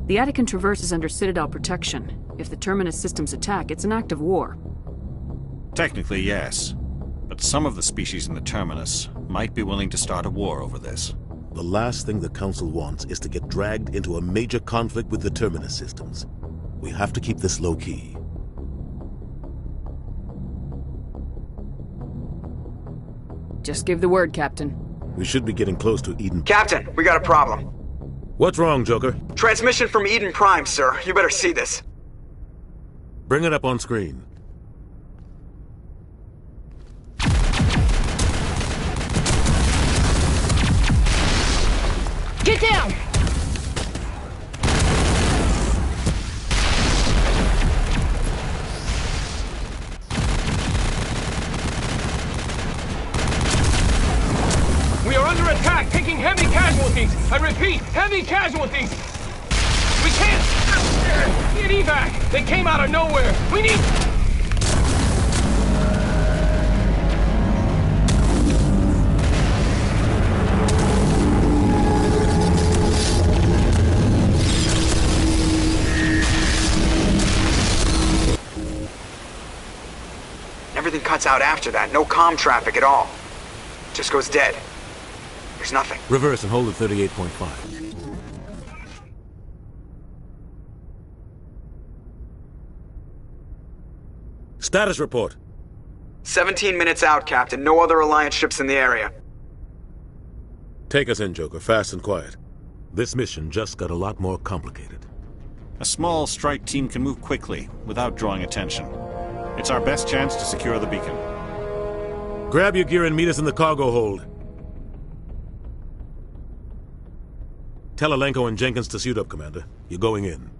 The Attican Traverse is under Citadel protection. If the Terminus systems attack, it's an act of war. Technically, yes. But some of the species in the Terminus might be willing to start a war over this. The last thing the Council wants is to get dragged into a major conflict with the Terminus systems. We have to keep this low-key. Just give the word, Captain. We should be getting close to Eden. Captain, we got a problem. What's wrong, Joker? Transmission from Eden Prime, sir. You better see this. Bring it up on screen. Get down! We are under attack, taking heavy casualties. I repeat, heavy casualties. We can't get evac. They came out of nowhere. We need... Everything cuts out after that. No comm traffic at all. Just goes dead. There's nothing. Reverse and hold at 38.5. Status report. 17 minutes out, Captain. No other Alliance ships in the area. Take us in, Joker, fast and quiet. This mission just got a lot more complicated. A small strike team can move quickly, without drawing attention. It's our best chance to secure the beacon. Grab your gear and meet us in the cargo hold. Tell Alenko and Jenkins to suit up, Commander. You're going in.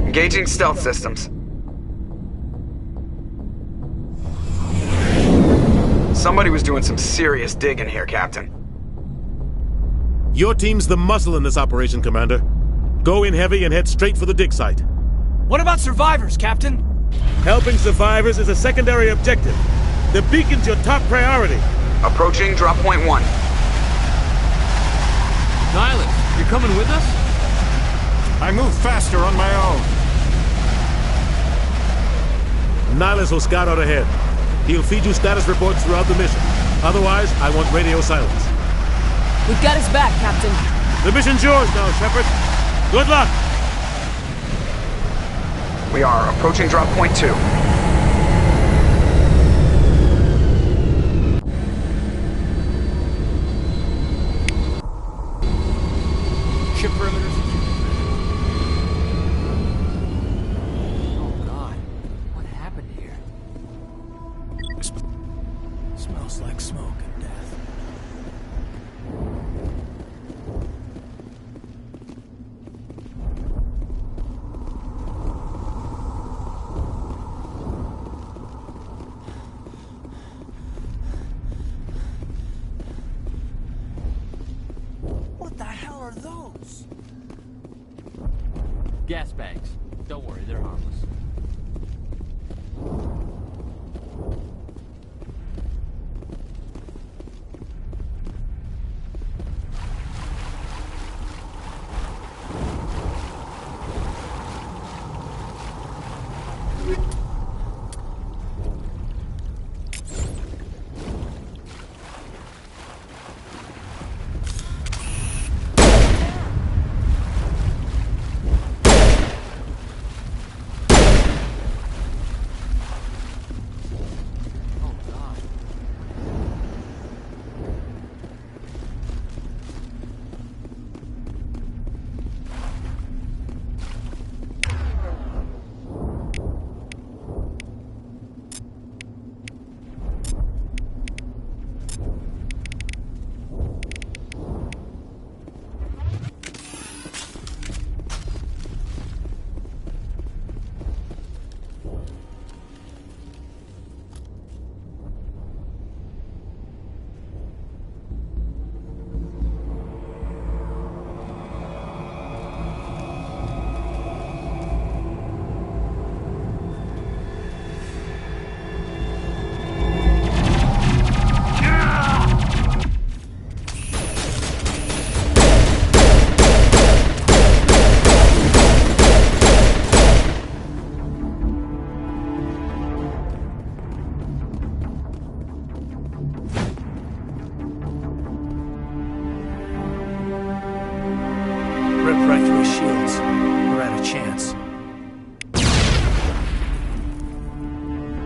Engaging stealth systems. Somebody was doing some serious digging here, Captain. Your team's the muscle in this operation, Commander. Go in heavy and head straight for the dig site. What about survivors, Captain? Helping survivors is a secondary objective. The beacon's your top priority. Approaching drop point 1. Nihilus, you're coming with us? I move faster on my own. Nihilus will scout out ahead. He'll feed you status reports throughout the mission. Otherwise, I want radio silence. We've got his back, Captain. The mission's yours now, Shepard. Good luck! We are approaching drop point 2. Ship perimeters. Oh God, what happened here? Smells like smoke and death. What the hell are those? Gas bags. Don't worry, they're harmless.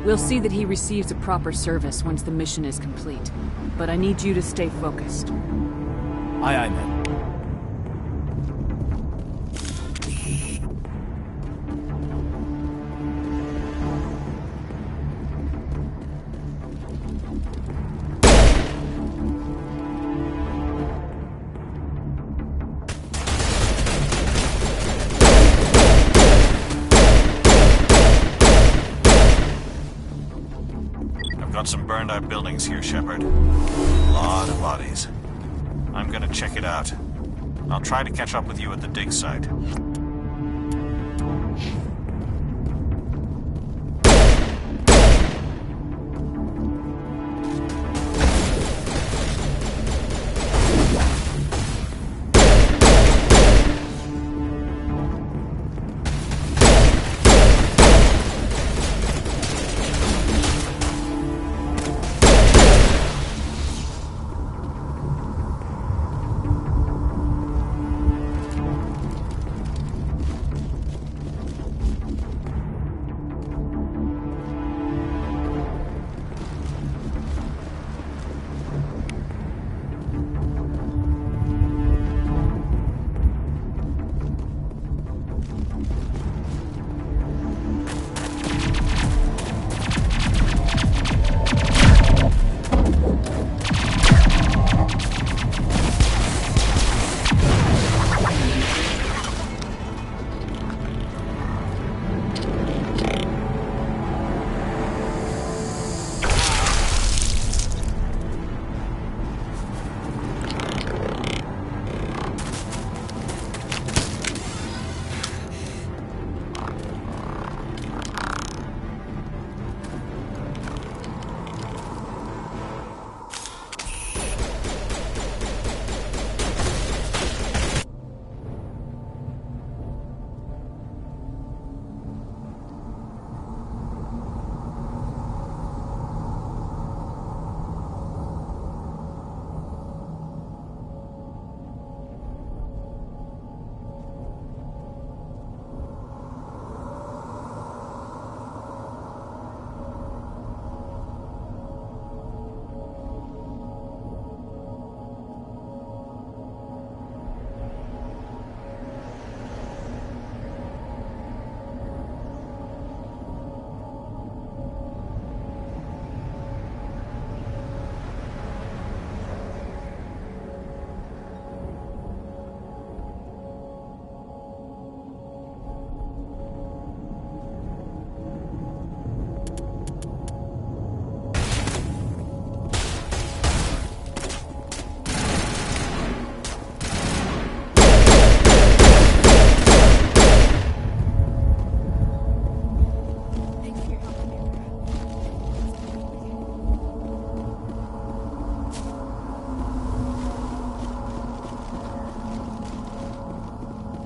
We'll see that he receives a proper service once the mission is complete. But I need you to stay focused. Aye, aye, ma'am. Got some burned out buildings here, Shepard. A lot of bodies. I'm gonna check it out. I'll try to catch up with you at the dig site.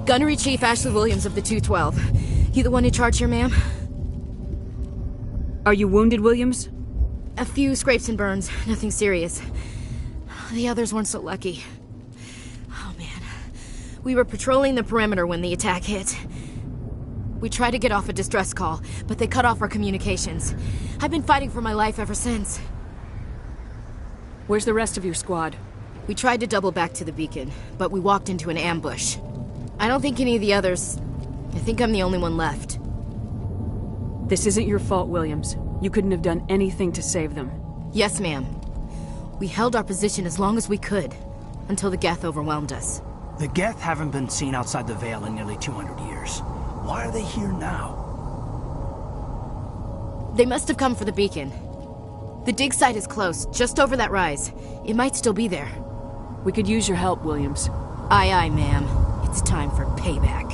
Gunnery Chief Ashley Williams of the 212. You the one in charge here, ma'am? Are you wounded, Williams? A few scrapes and burns, nothing serious. The others weren't so lucky. Oh man. We were patrolling the perimeter when the attack hit. We tried to get off a distress call, but they cut off our communications. I've been fighting for my life ever since. Where's the rest of your squad? We tried to double back to the beacon, but we walked into an ambush. I don't think any of the others... I think I'm the only one left. This isn't your fault, Williams. You couldn't have done anything to save them. Yes, ma'am. We held our position as long as we could, until the Geth overwhelmed us. The Geth haven't been seen outside the Veil in nearly 200 years. Why are they here now? They must have come for the beacon. The dig site is close, just over that rise. It might still be there. We could use your help, Williams. Aye, aye, ma'am. It's time for payback.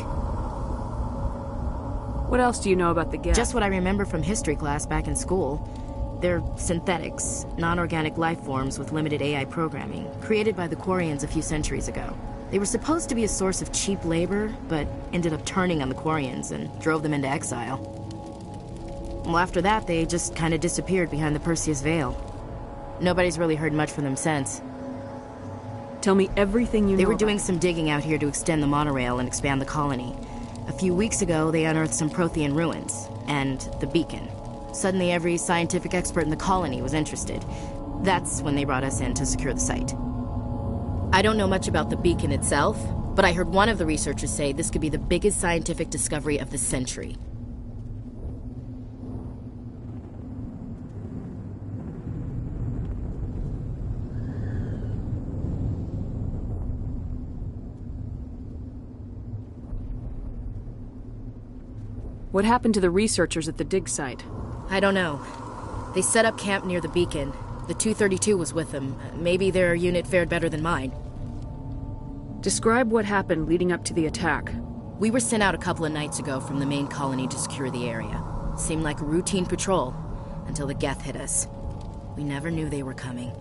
What else do you know about the Geth? Just what I remember from history class back in school. They're synthetics, non-organic life forms with limited AI programming, created by the Quarians a few centuries ago. They were supposed to be a source of cheap labor, but ended up turning on the Quarians and drove them into exile. Well, after that, they just kind of disappeared behind the Perseus Veil. Nobody's really heard much from them since. Tell me everything you know. They were doing some digging out here to extend the monorail and expand the colony. A few weeks ago, they unearthed some Prothean ruins, and the beacon. Suddenly every scientific expert in the colony was interested. That's when they brought us in to secure the site. I don't know much about the beacon itself, but I heard one of the researchers say this could be the biggest scientific discovery of the century. What happened to the researchers at the dig site? I don't know. They set up camp near the beacon. The 232 was with them. Maybe their unit fared better than mine. Describe what happened leading up to the attack. We were sent out a couple of nights ago from the main colony to secure the area. Seemed like a routine patrol, until the Geth hit us. We never knew they were coming.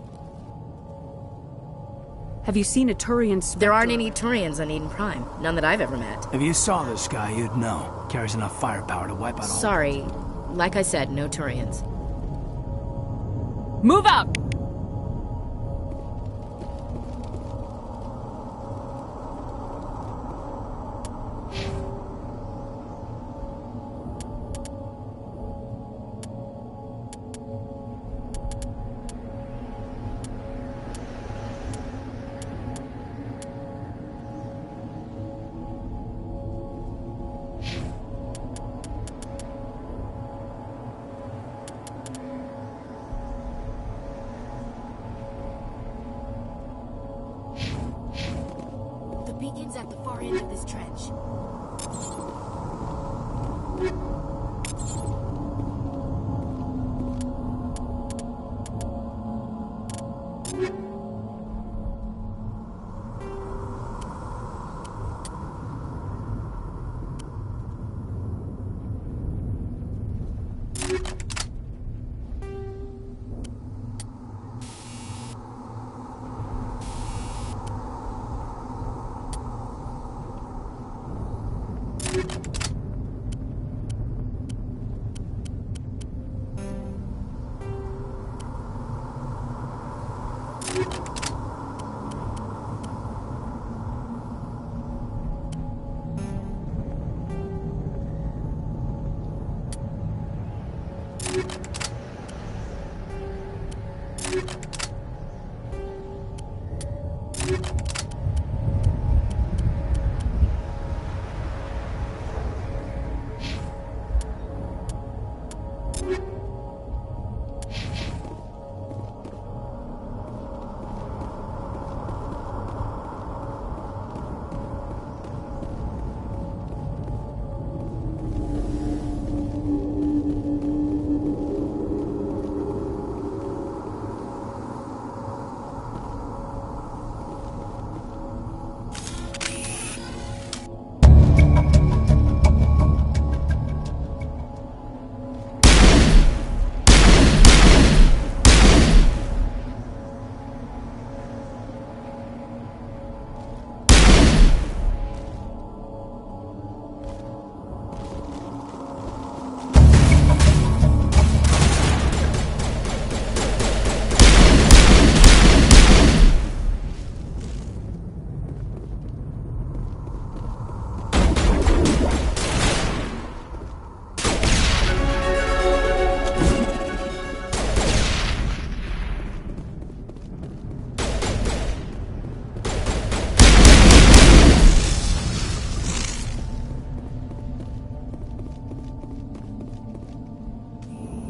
Have you seen a Turian Spectre? There aren't any Turians on Eden Prime. None that I've ever met. If you saw this guy, you'd know. Carries enough firepower to wipe out all... Sorry. Like I said, no Turians. Move out! The beacon's at the far end of this trench.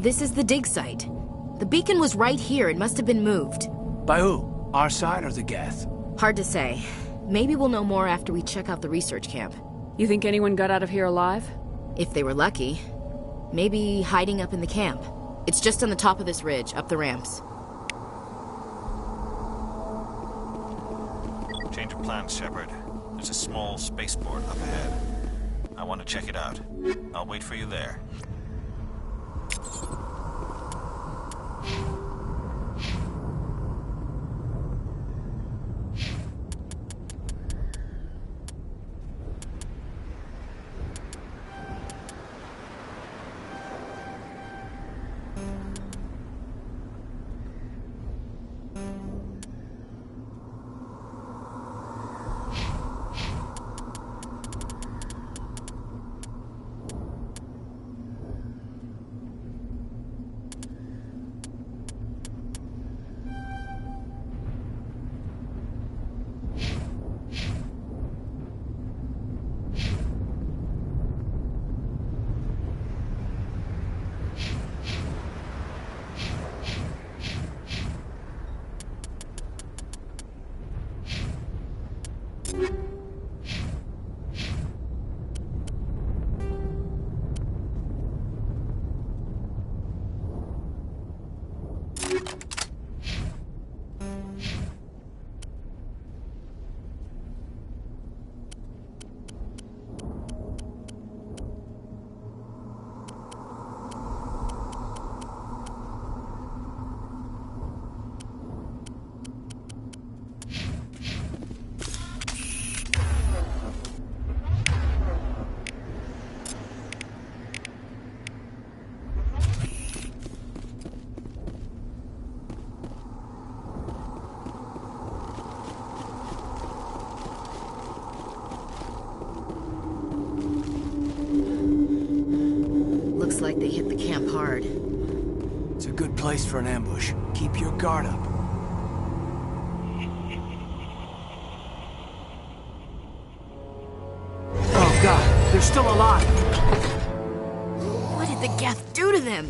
This is the dig site. The beacon was right here. It must have been moved. By who? Our side or the Geth? Hard to say. Maybe we'll know more after we check out the research camp. You think anyone got out of here alive? If they were lucky. Maybe hiding up in the camp. It's just on the top of this ridge, up the ramps. Change of plans, Shepard. There's a small spaceport up ahead. I want to check it out. I'll wait for you there. Looks like they hit the camp hard. It's a good place for an ambush. Keep your guard up. Oh god, they're still alive! What did the Geth do to them?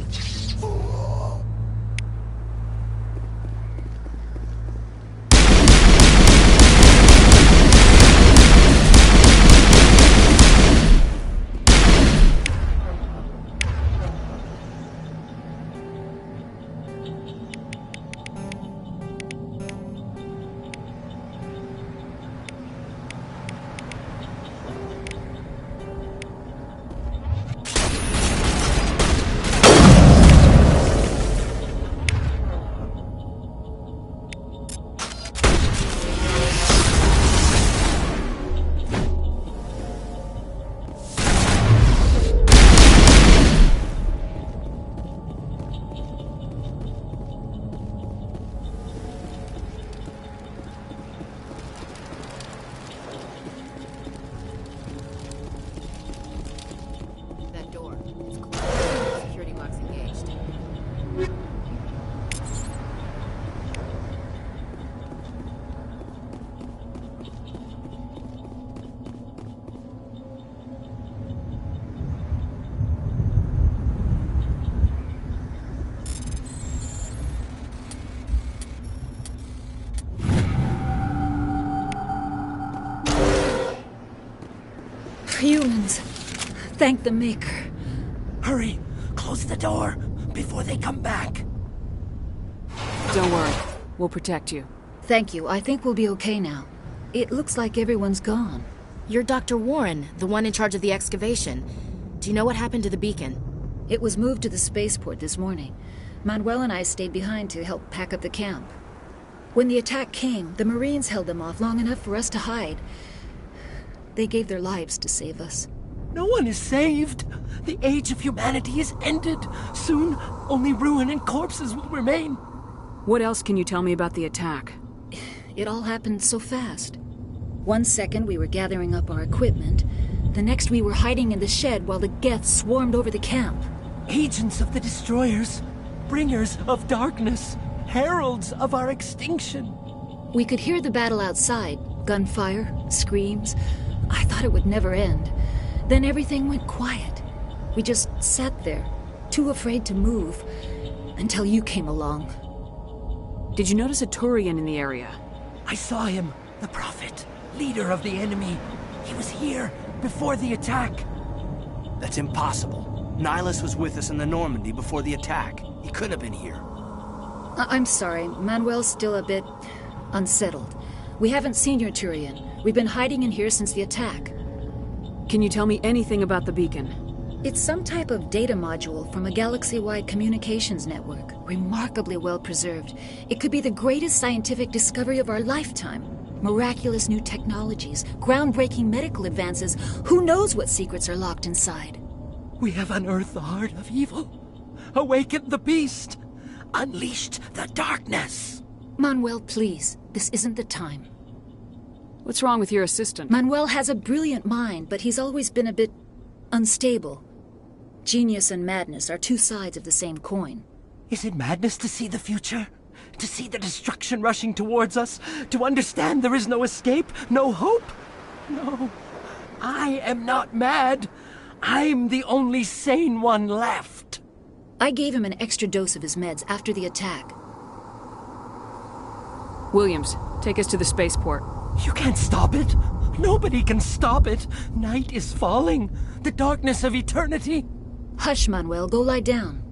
Humans. Thank the Maker. Hurry! Close the door before they come back. Don't worry. We'll protect you. Thank you. I think we'll be okay now. It looks like everyone's gone. You're Dr. Warren, the one in charge of the excavation. Do you know what happened to the beacon? It was moved to the spaceport this morning. Manuel and I stayed behind to help pack up the camp. When the attack came, the Marines held them off long enough for us to hide. They gave their lives to save us. No one is saved. The age of humanity is ended. Soon, only ruin and corpses will remain. What else can you tell me about the attack? It all happened so fast. 1 second we were gathering up our equipment. The next we were hiding in the shed while the Geth swarmed over the camp. Agents of the Destroyers. Bringers of darkness. Heralds of our extinction. We could hear the battle outside. Gunfire, screams. I thought it would never end. Then everything went quiet. We just sat there, too afraid to move, until you came along. Did you notice a Turian in the area? I saw him, the Prophet, leader of the enemy. He was here before the attack. That's impossible. Nihilus was with us in the Normandy before the attack. He couldn't have been here. I'm sorry, Manuel's still a bit unsettled. We haven't seen your Turian. We've been hiding in here since the attack. Can you tell me anything about the beacon? It's some type of data module from a galaxy-wide communications network. Remarkably well preserved. It could be the greatest scientific discovery of our lifetime. Miraculous new technologies, groundbreaking medical advances. Who knows what secrets are locked inside? We have unearthed the heart of evil. Awakened the beast. Unleashed the darkness. Manuel, please. This isn't the time. What's wrong with your assistant? Manuel has a brilliant mind, but he's always been a bit unstable. Genius and madness are two sides of the same coin. Is it madness to see the future? To see the destruction rushing towards us? To understand there is no escape? No hope? No. I am not mad. I'm the only sane one left. I gave him an extra dose of his meds after the attack. Williams, take us to the spaceport. You can't stop it. Nobody can stop it. Night is falling. The darkness of eternity. Hush, Manuel. Go lie down.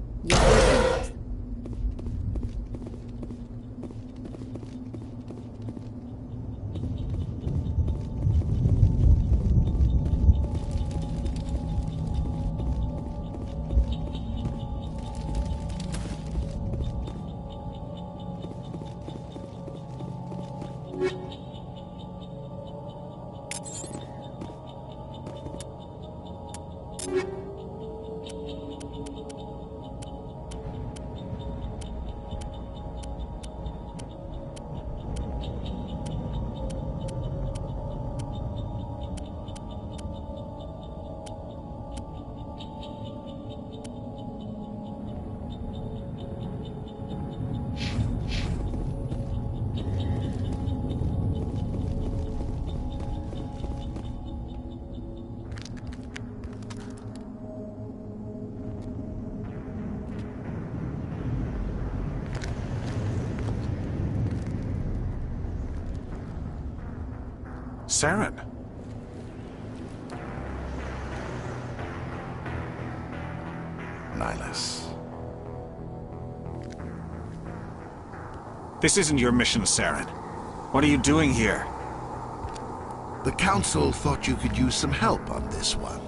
Saren. Nihlus. This isn't your mission, Saren. What are you doing here? The Council thought you could use some help on this one.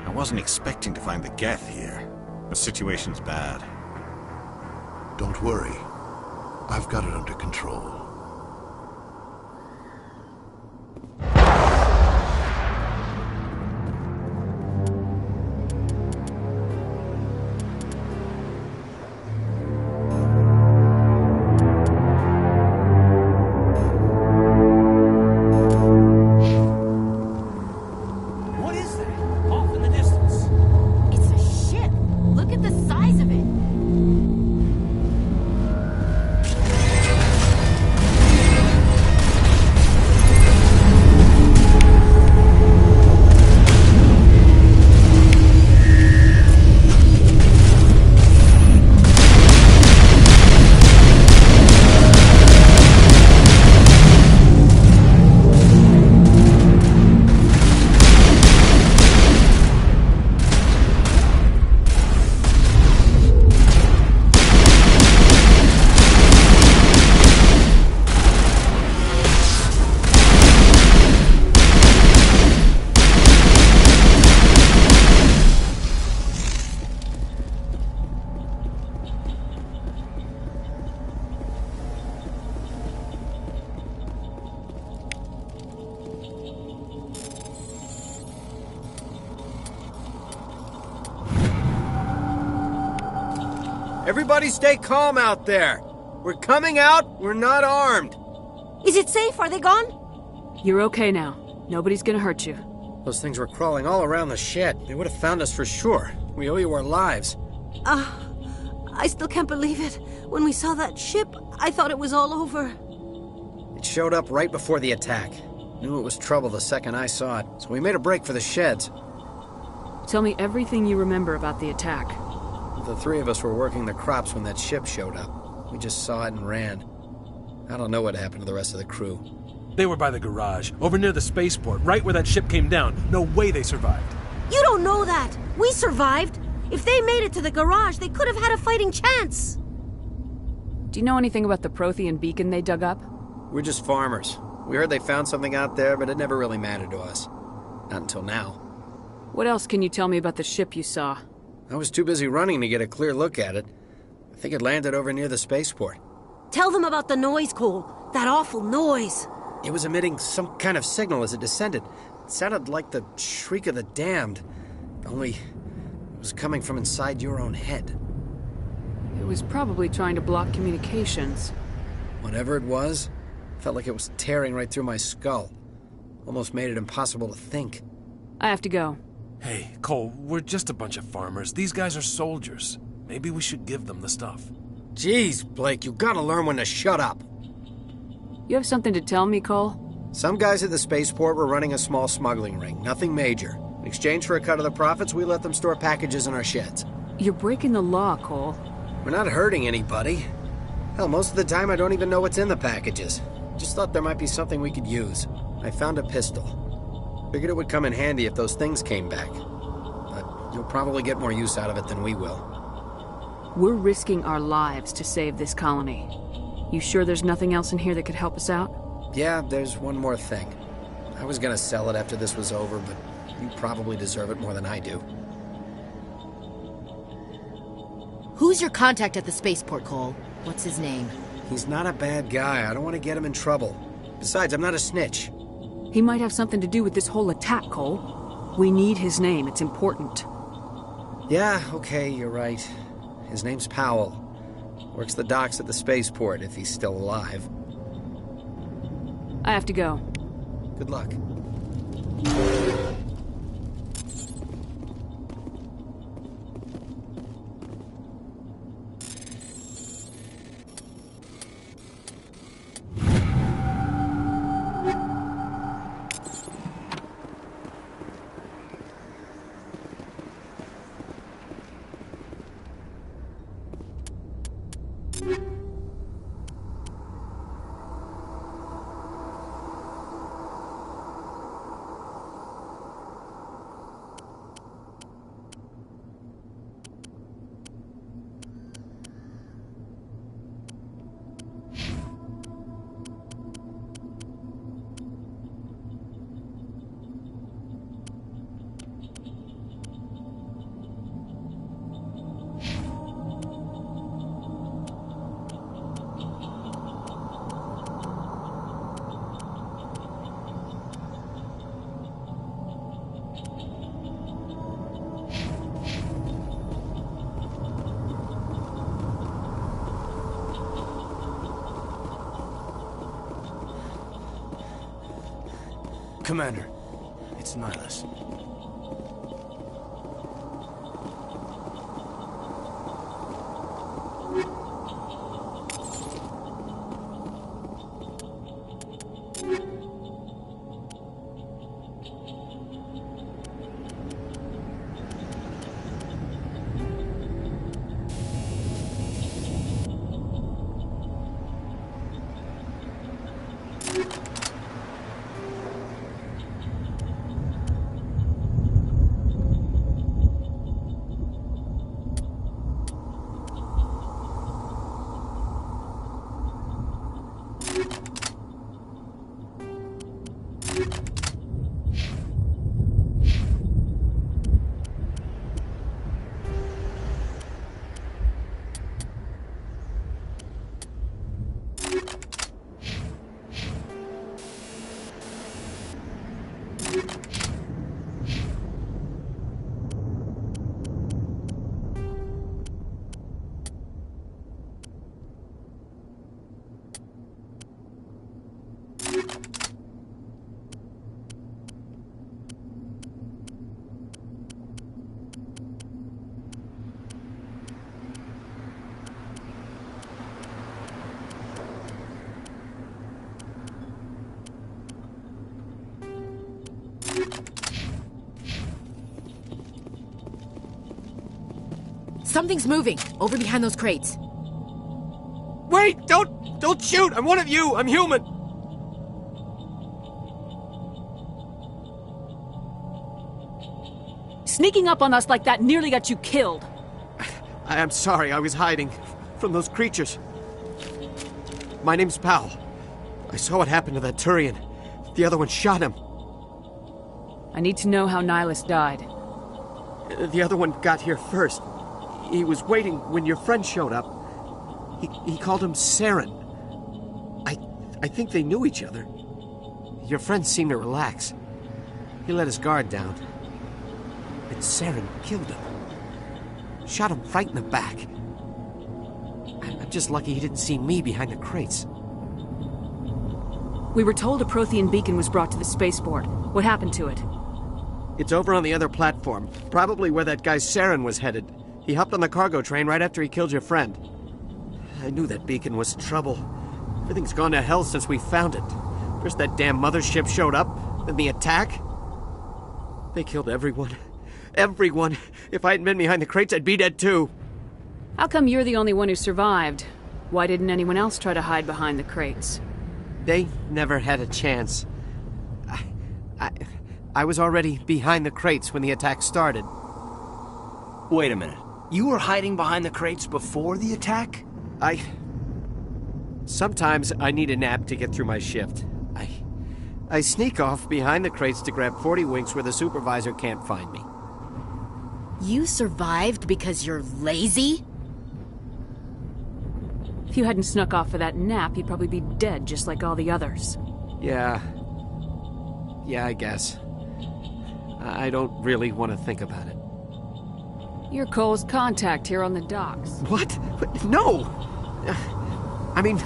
I wasn't expecting to find the Geth here. The situation's bad. Don't worry. I've got it under control. What is that? Off in the distance. It's a ship. Look at the size of it. Everybody stay calm out there. We're coming out, we're not armed. Is it safe? Are they gone? You're okay now. Nobody's gonna hurt you. Those things were crawling all around the shed. They would have found us for sure. We owe you our lives. I still can't believe it. When we saw that ship, I thought it was all over. It showed up right before the attack. Knew it was trouble the second I saw it, so we made a break for the sheds. Tell me everything you remember about the attack. The three of us were working the crops when that ship showed up. We just saw it and ran. I don't know what happened to the rest of the crew. They were by the garage, over near the spaceport, right where that ship came down. No way they survived. You don't know that. We survived. If they made it to the garage, they could have had a fighting chance. Do you know anything about the Prothean beacon they dug up? We're just farmers. We heard they found something out there, but it never really mattered to us. Not until now. What else can you tell me about the ship you saw? I was too busy running to get a clear look at it. I think it landed over near the spaceport. Tell them about the noise, Cole. That awful noise. It was emitting some kind of signal as it descended. It sounded like the shriek of the damned. Only it was coming from inside your own head. It was probably trying to block communications. Whatever it was, felt like it was tearing right through my skull. Almost made it impossible to think. I have to go. Hey, Cole, we're just a bunch of farmers. These guys are soldiers. Maybe we should give them the stuff. Jeez, Blake, you gotta learn when to shut up. You have something to tell me, Cole? Some guys at the spaceport were running a small smuggling ring, nothing major. In exchange for a cut of the profits, we let them store packages in our sheds. You're breaking the law, Cole. We're not hurting anybody. Hell, most of the time I don't even know what's in the packages. Just thought there might be something we could use. I found a pistol. Figured it would come in handy if those things came back. But you'll probably get more use out of it than we will. We're risking our lives to save this colony. You sure there's nothing else in here that could help us out? Yeah, there's one more thing. I was gonna sell it after this was over, but you probably deserve it more than I do. Who's your contact at the spaceport, Cole? What's his name? He's not a bad guy. I don't want to get him in trouble. Besides, I'm not a snitch. He might have something to do with this whole attack, Cole. We need his name. It's important. Yeah, okay, you're right. His name's Powell. Works the docks at the spaceport, if he's still alive. I have to go. Good luck. Commander. It's Nihilus. Something's moving, over behind those crates. Wait! Don't shoot! I'm one of you! I'm human! Sneaking up on us like that nearly got you killed. I'm sorry, I was hiding from those creatures. My name's Powell. I saw what happened to that Turian. The other one shot him. I need to know how Nihilus died. The other one got here first. He was waiting when your friend showed up. He called him Saren. I think they knew each other. Your friend seemed to relax. He let his guard down. But Saren killed him. Shot him right in the back. I'm just lucky he didn't see me behind the crates. We were told a Prothean beacon was brought to the spaceport. What happened to it? It's over on the other platform. Probably where that guy Saren was headed. He hopped on the cargo train right after he killed your friend. I knew that beacon was trouble. Everything's gone to hell since we found it. First that damn mothership showed up, then the attack. They killed everyone. Everyone. If I hadn't been behind the crates, I'd be dead too. How come you're the only one who survived? Why didn't anyone else try to hide behind the crates? They never had a chance. I was already behind the crates when the attack started. Wait a minute. You were hiding behind the crates before the attack? Sometimes I need a nap to get through my shift. I sneak off behind the crates to grab 40 winks where the supervisor can't find me. You survived because you're lazy? If you hadn't snuck off for that nap, you'd probably be dead just like all the others. Yeah, I guess. I don't really want to think about it. You're Cole's contact here on the docks. What? No! I mean,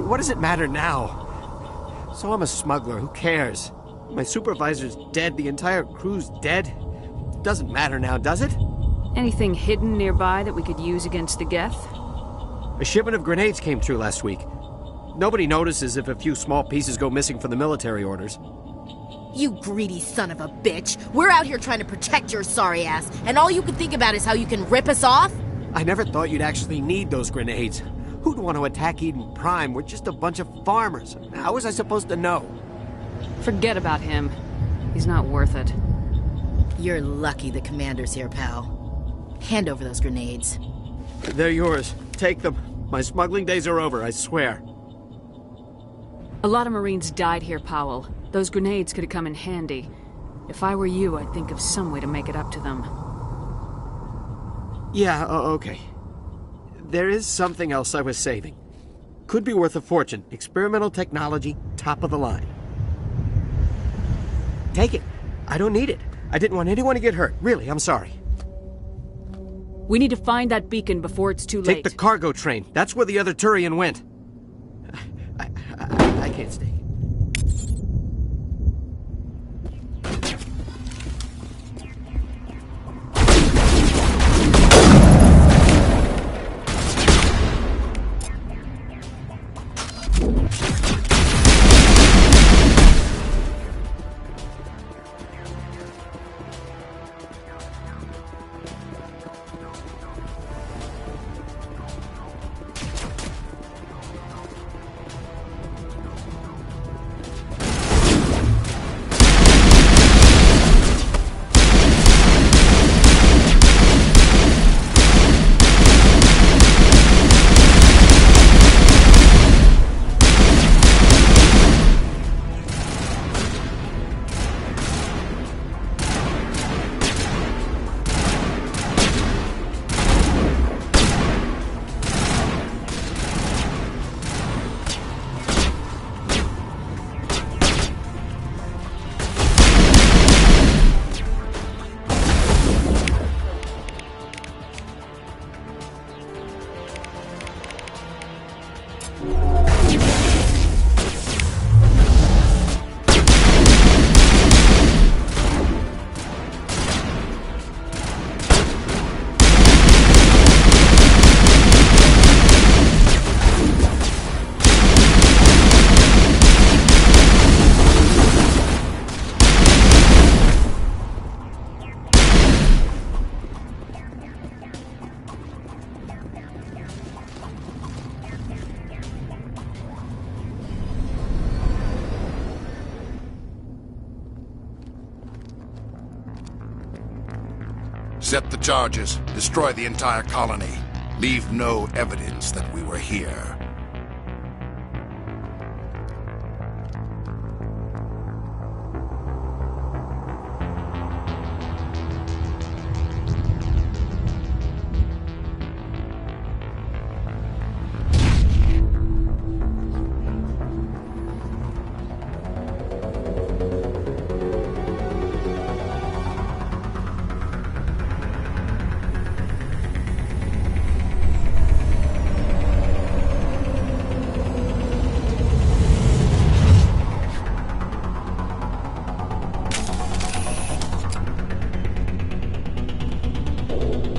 what does it matter now? So I'm a smuggler, who cares? My supervisor's dead, the entire crew's dead. It doesn't matter now, does it? Anything hidden nearby that we could use against the Geth? A shipment of grenades came through last week. Nobody notices if a few small pieces go missing from the military orders. You greedy son of a bitch! We're out here trying to protect your sorry ass, and all you can think about is how you can rip us off? I never thought you'd actually need those grenades. Who'd want to attack Eden Prime? We're just a bunch of farmers. How was I supposed to know? Forget about him. He's not worth it. You're lucky the commander's here, pal. Hand over those grenades. They're yours. Take them. My smuggling days are over, I swear. A lot of Marines died here, Powell. Those grenades could have come in handy. If I were you, I'd think of some way to make it up to them. Yeah, okay. There is something else I was saving. Could be worth a fortune. Experimental technology, top of the line. Take it. I don't need it. I didn't want anyone to get hurt. Really, I'm sorry. We need to find that beacon before it's too late. Take the cargo train. That's where the other Turian went. I can't stay. Set the charges. Destroy the entire colony. Leave no evidence that we were here.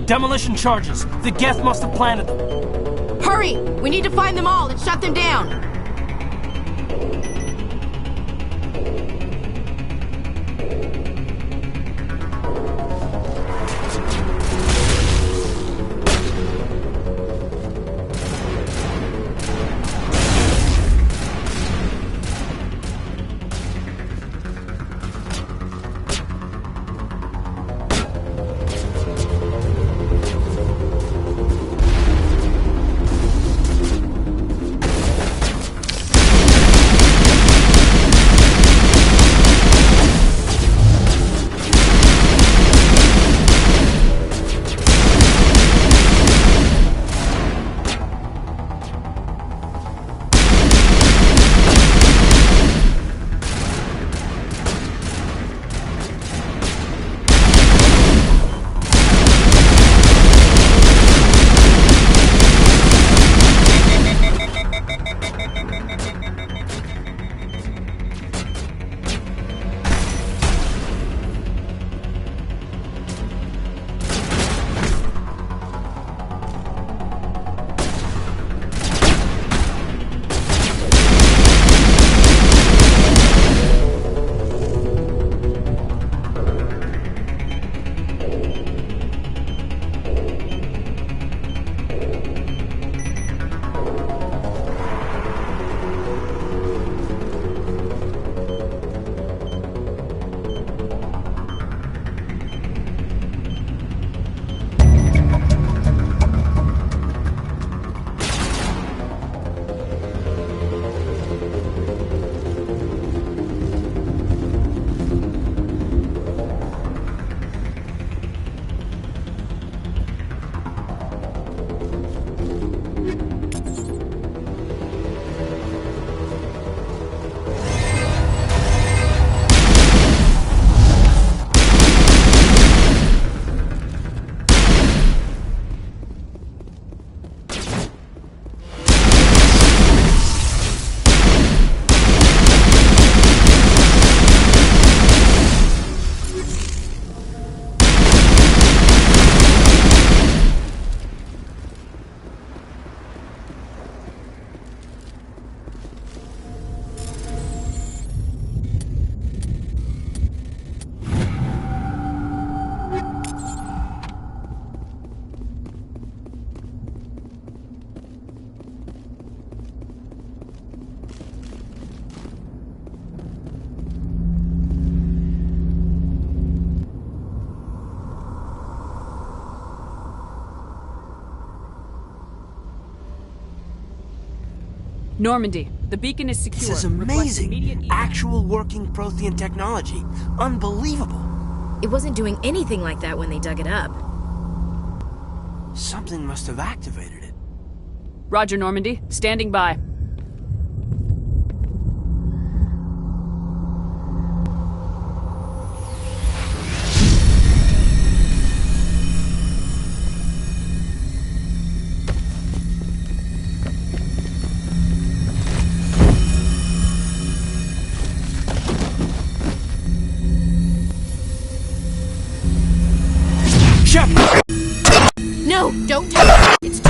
Demolition charges. The Geth must have planted them. Hurry! We need to find them all and shut them down! Normandy, the beacon is secure. This is amazing. Actual working Prothean technology. Unbelievable. It wasn't doing anything like that when they dug it up. Something must have activated it. Roger, Normandy. Standing by. No, don't touch it. It's too...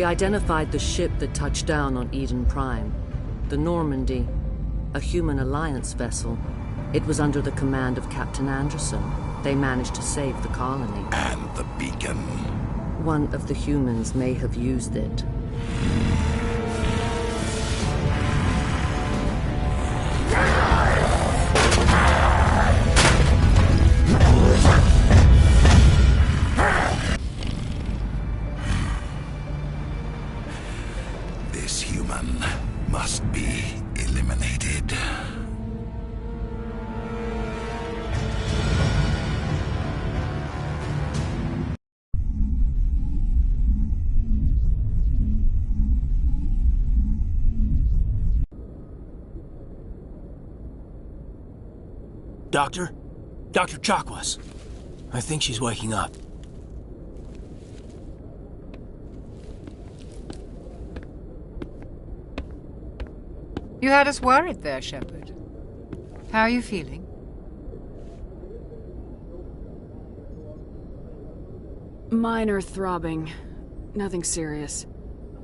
We identified the ship that touched down on Eden Prime. The Normandy, a human alliance vessel. It was under the command of Captain Anderson. They managed to save the colony. And the beacon. One of the humans may have used it. This human must be eliminated. Doctor? Dr. Chakwas. I think she's waking up. You had us worried there, Shepard. How are you feeling? Minor throbbing. Nothing serious.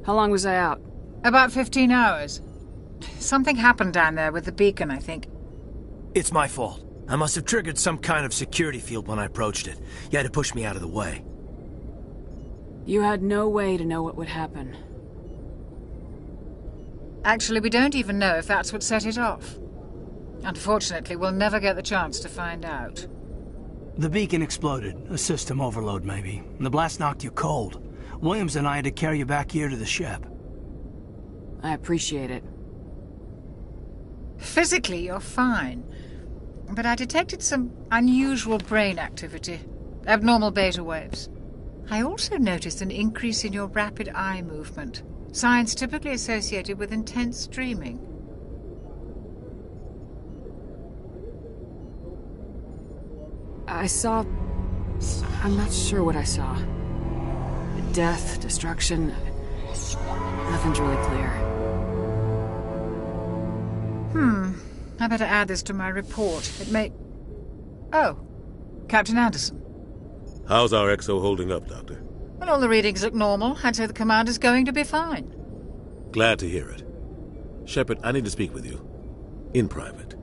How long was I out? About 15 hours. Something happened down there with the beacon, I think. It's my fault. I must have triggered some kind of security field when I approached it. You had to push me out of the way. You had no way to know what would happen. Actually, we don't even know if that's what set it off. Unfortunately, we'll never get the chance to find out. The beacon exploded. A system overload, maybe. The blast knocked you cold. Williams and I had to carry you back here to the ship. I appreciate it. Physically, you're fine. But I detected some unusual brain activity. Abnormal beta waves. I also noticed an increase in your rapid eye movement. Signs typically associated with intense dreaming. I saw... I'm not sure what I saw. Death, destruction... Nothing's really clear. I better add this to my report. It may... Oh, Captain Anderson. How's our XO holding up, Doctor? Well, all the readings look normal. I'd say the commander's going to be fine. Glad to hear it. Shepard, I need to speak with you. In private.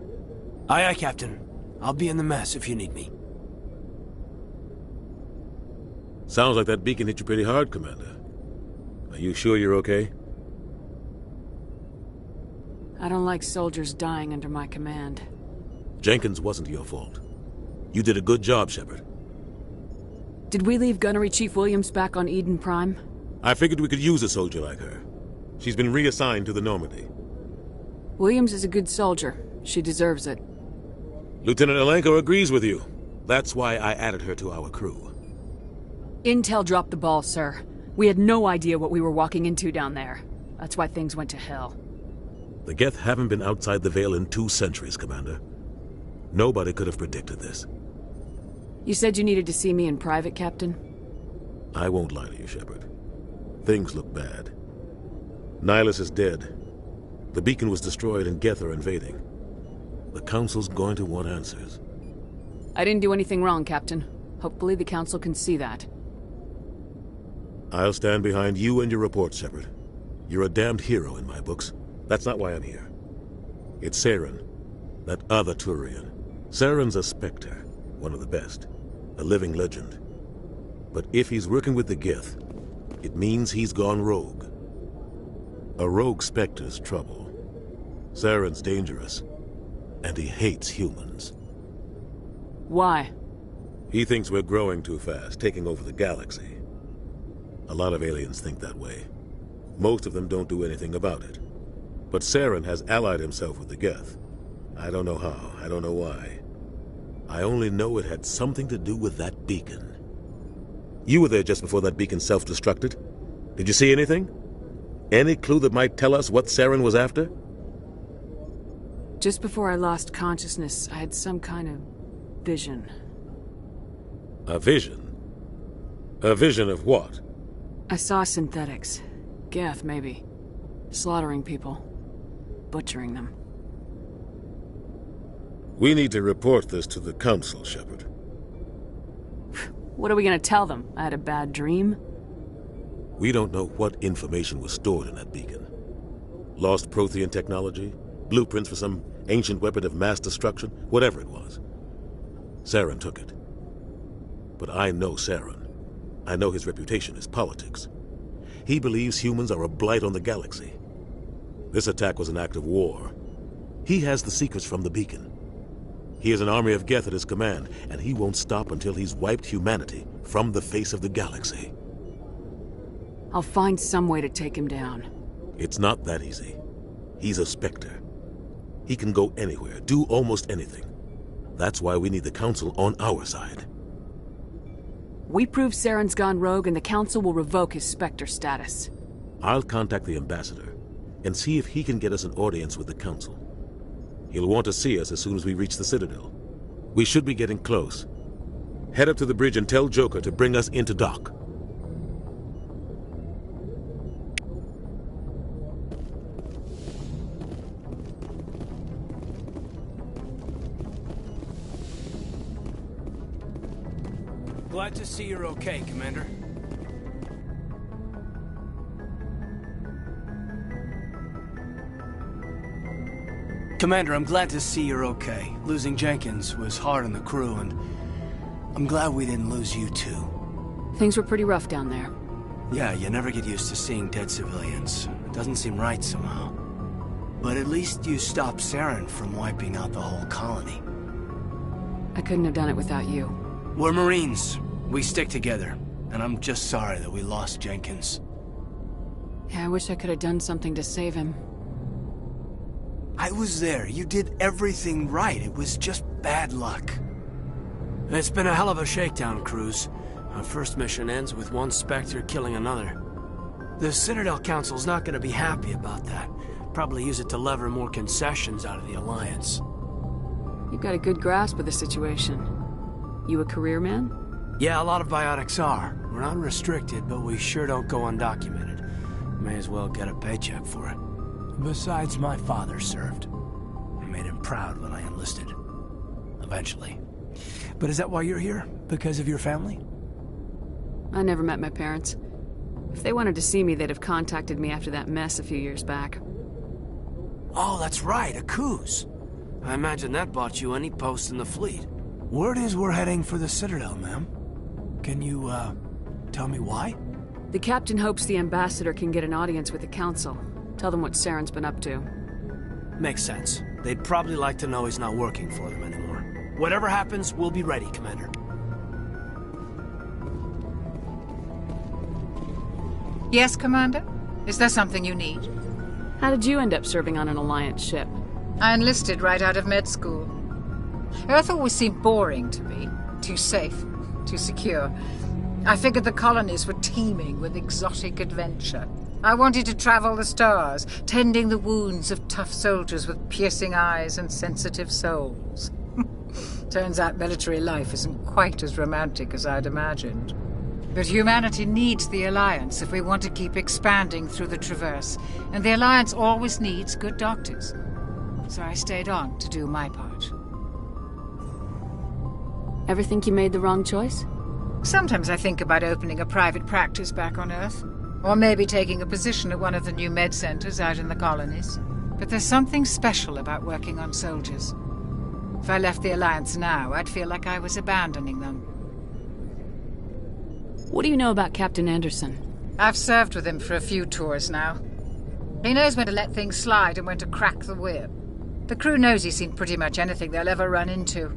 Aye, aye, Captain. I'll be in the mess if you need me. Sounds like that beacon hit you pretty hard, Commander. Are you sure you're okay? I don't like soldiers dying under my command. Jenkins wasn't your fault. You did a good job, Shepard. Did we leave Gunnery Chief Williams back on Eden Prime? I figured we could use a soldier like her. She's been reassigned to the Normandy. Williams is a good soldier. She deserves it. Lieutenant Alenko agrees with you. That's why I added her to our crew. Intel dropped the ball, sir. We had no idea what we were walking into down there. That's why things went to hell. The Geth haven't been outside the Veil in 2 centuries, Commander. Nobody could have predicted this. You said you needed to see me in private, Captain? I won't lie to you, Shepard. Things look bad. Nihilus is dead. The beacon was destroyed and Geth are invading. The Council's going to want answers. I didn't do anything wrong, Captain. Hopefully the Council can see that. I'll stand behind you and your report, Shepard. You're a damned hero in my books. That's not why I'm here. It's Saren, that other Turian. Saren's a Spectre, one of the best, a living legend. But if he's working with the Geth, it means he's gone rogue. A rogue Spectre's trouble. Saren's dangerous, and he hates humans. Why? He thinks we're growing too fast, taking over the galaxy. A lot of aliens think that way. Most of them don't do anything about it. But Saren has allied himself with the Geth. I don't know how, I don't know why. I only know it had something to do with that beacon. You were there just before that beacon self-destructed. Did you see anything? Any clue that might tell us what Saren was after? Just before I lost consciousness, I had some kind of vision. A vision? A vision of what? I saw synthetics. Geth, maybe. Slaughtering people. Butchering them. We need to report this to the Council, Shepard. What are we gonna tell them? I had a bad dream? We don't know what information was stored in that beacon. Lost Prothean technology, blueprints for some ancient weapon of mass destruction, whatever it was. Saren took it. But I know Saren. I know his reputation is politics. He believes humans are a blight on the galaxy. This attack was an act of war. He has the secrets from the beacon. He has an army of Geth at his command, and he won't stop until he's wiped humanity from the face of the galaxy. I'll find some way to take him down. It's not that easy. He's a Spectre. He can go anywhere, do almost anything. That's why we need the Council on our side. We prove Saren's gone rogue and the Council will revoke his Spectre status. I'll contact the Ambassador and see if he can get us an audience with the Council. He'll want to see us as soon as we reach the Citadel. We should be getting close. Head up to the bridge and tell Joker to bring us into dock. Glad to see you're okay, Commander. Commander, I'm glad to see you're okay. Losing Jenkins was hard on the crew, and I'm glad we didn't lose you too. Things were pretty rough down there. Yeah, you never get used to seeing dead civilians. It doesn't seem right somehow. But at least you stopped Saren from wiping out the whole colony. I couldn't have done it without you. We're Marines. We stick together. And I'm just sorry that we lost Jenkins. Yeah, I wish I could have done something to save him. I was there. You did everything right. It was just bad luck. It's been a hell of a shakedown, Cruz. Our first mission ends with one Spectre killing another. The Citadel Council's not gonna be happy about that. Probably use it to lever more concessions out of the Alliance. You've got a good grasp of the situation. You a career man? Yeah, a lot of biotics are. We're not restricted, but we sure don't go undocumented. May as well get a paycheck for it. Besides, my father served. I made him proud when I enlisted. Eventually. But is that why you're here? Because of your family? I never met my parents. If they wanted to see me, they'd have contacted me after that mess a few years back. Oh, that's right, Akuz. I imagine that bought you any post in the fleet. Word is we're heading for the Citadel, ma'am. Can you, tell me why? The captain hopes the Ambassador can get an audience with the Council. Tell them what Saren's been up to. Makes sense. They'd probably like to know he's not working for them anymore. Whatever happens, we'll be ready, Commander. Yes, Commander? Is there something you need? How did you end up serving on an Alliance ship? I enlisted right out of med school. Earth always seemed boring to me. Too safe, too secure. I figured the colonies were teeming with exotic adventure. I wanted to travel the stars, tending the wounds of tough soldiers with piercing eyes and sensitive souls. Turns out military life isn't quite as romantic as I'd imagined. But humanity needs the Alliance if we want to keep expanding through the Traverse, and the Alliance always needs good doctors. So I stayed on to do my part. Ever think you made the wrong choice? Sometimes I think about opening a private practice back on Earth. Or maybe taking a position at one of the new med centers out in the colonies. But there's something special about working on soldiers. If I left the Alliance now, I'd feel like I was abandoning them. What do you know about Captain Anderson? I've served with him for a few tours now. He knows when to let things slide and when to crack the whip. The crew knows he's seen pretty much anything they'll ever run into.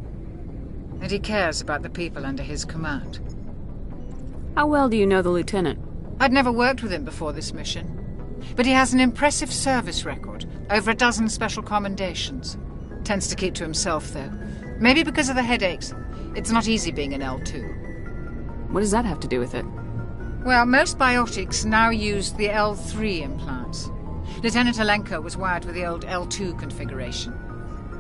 And he cares about the people under his command. How well do you know the Lieutenant? I'd never worked with him before this mission. But he has an impressive service record, over a dozen special commendations. Tends to keep to himself, though. Maybe because of the headaches. It's not easy being an L2. What does that have to do with it? Well, most biotics now use the L3 implants. Lieutenant Alenko was wired with the old L2 configuration.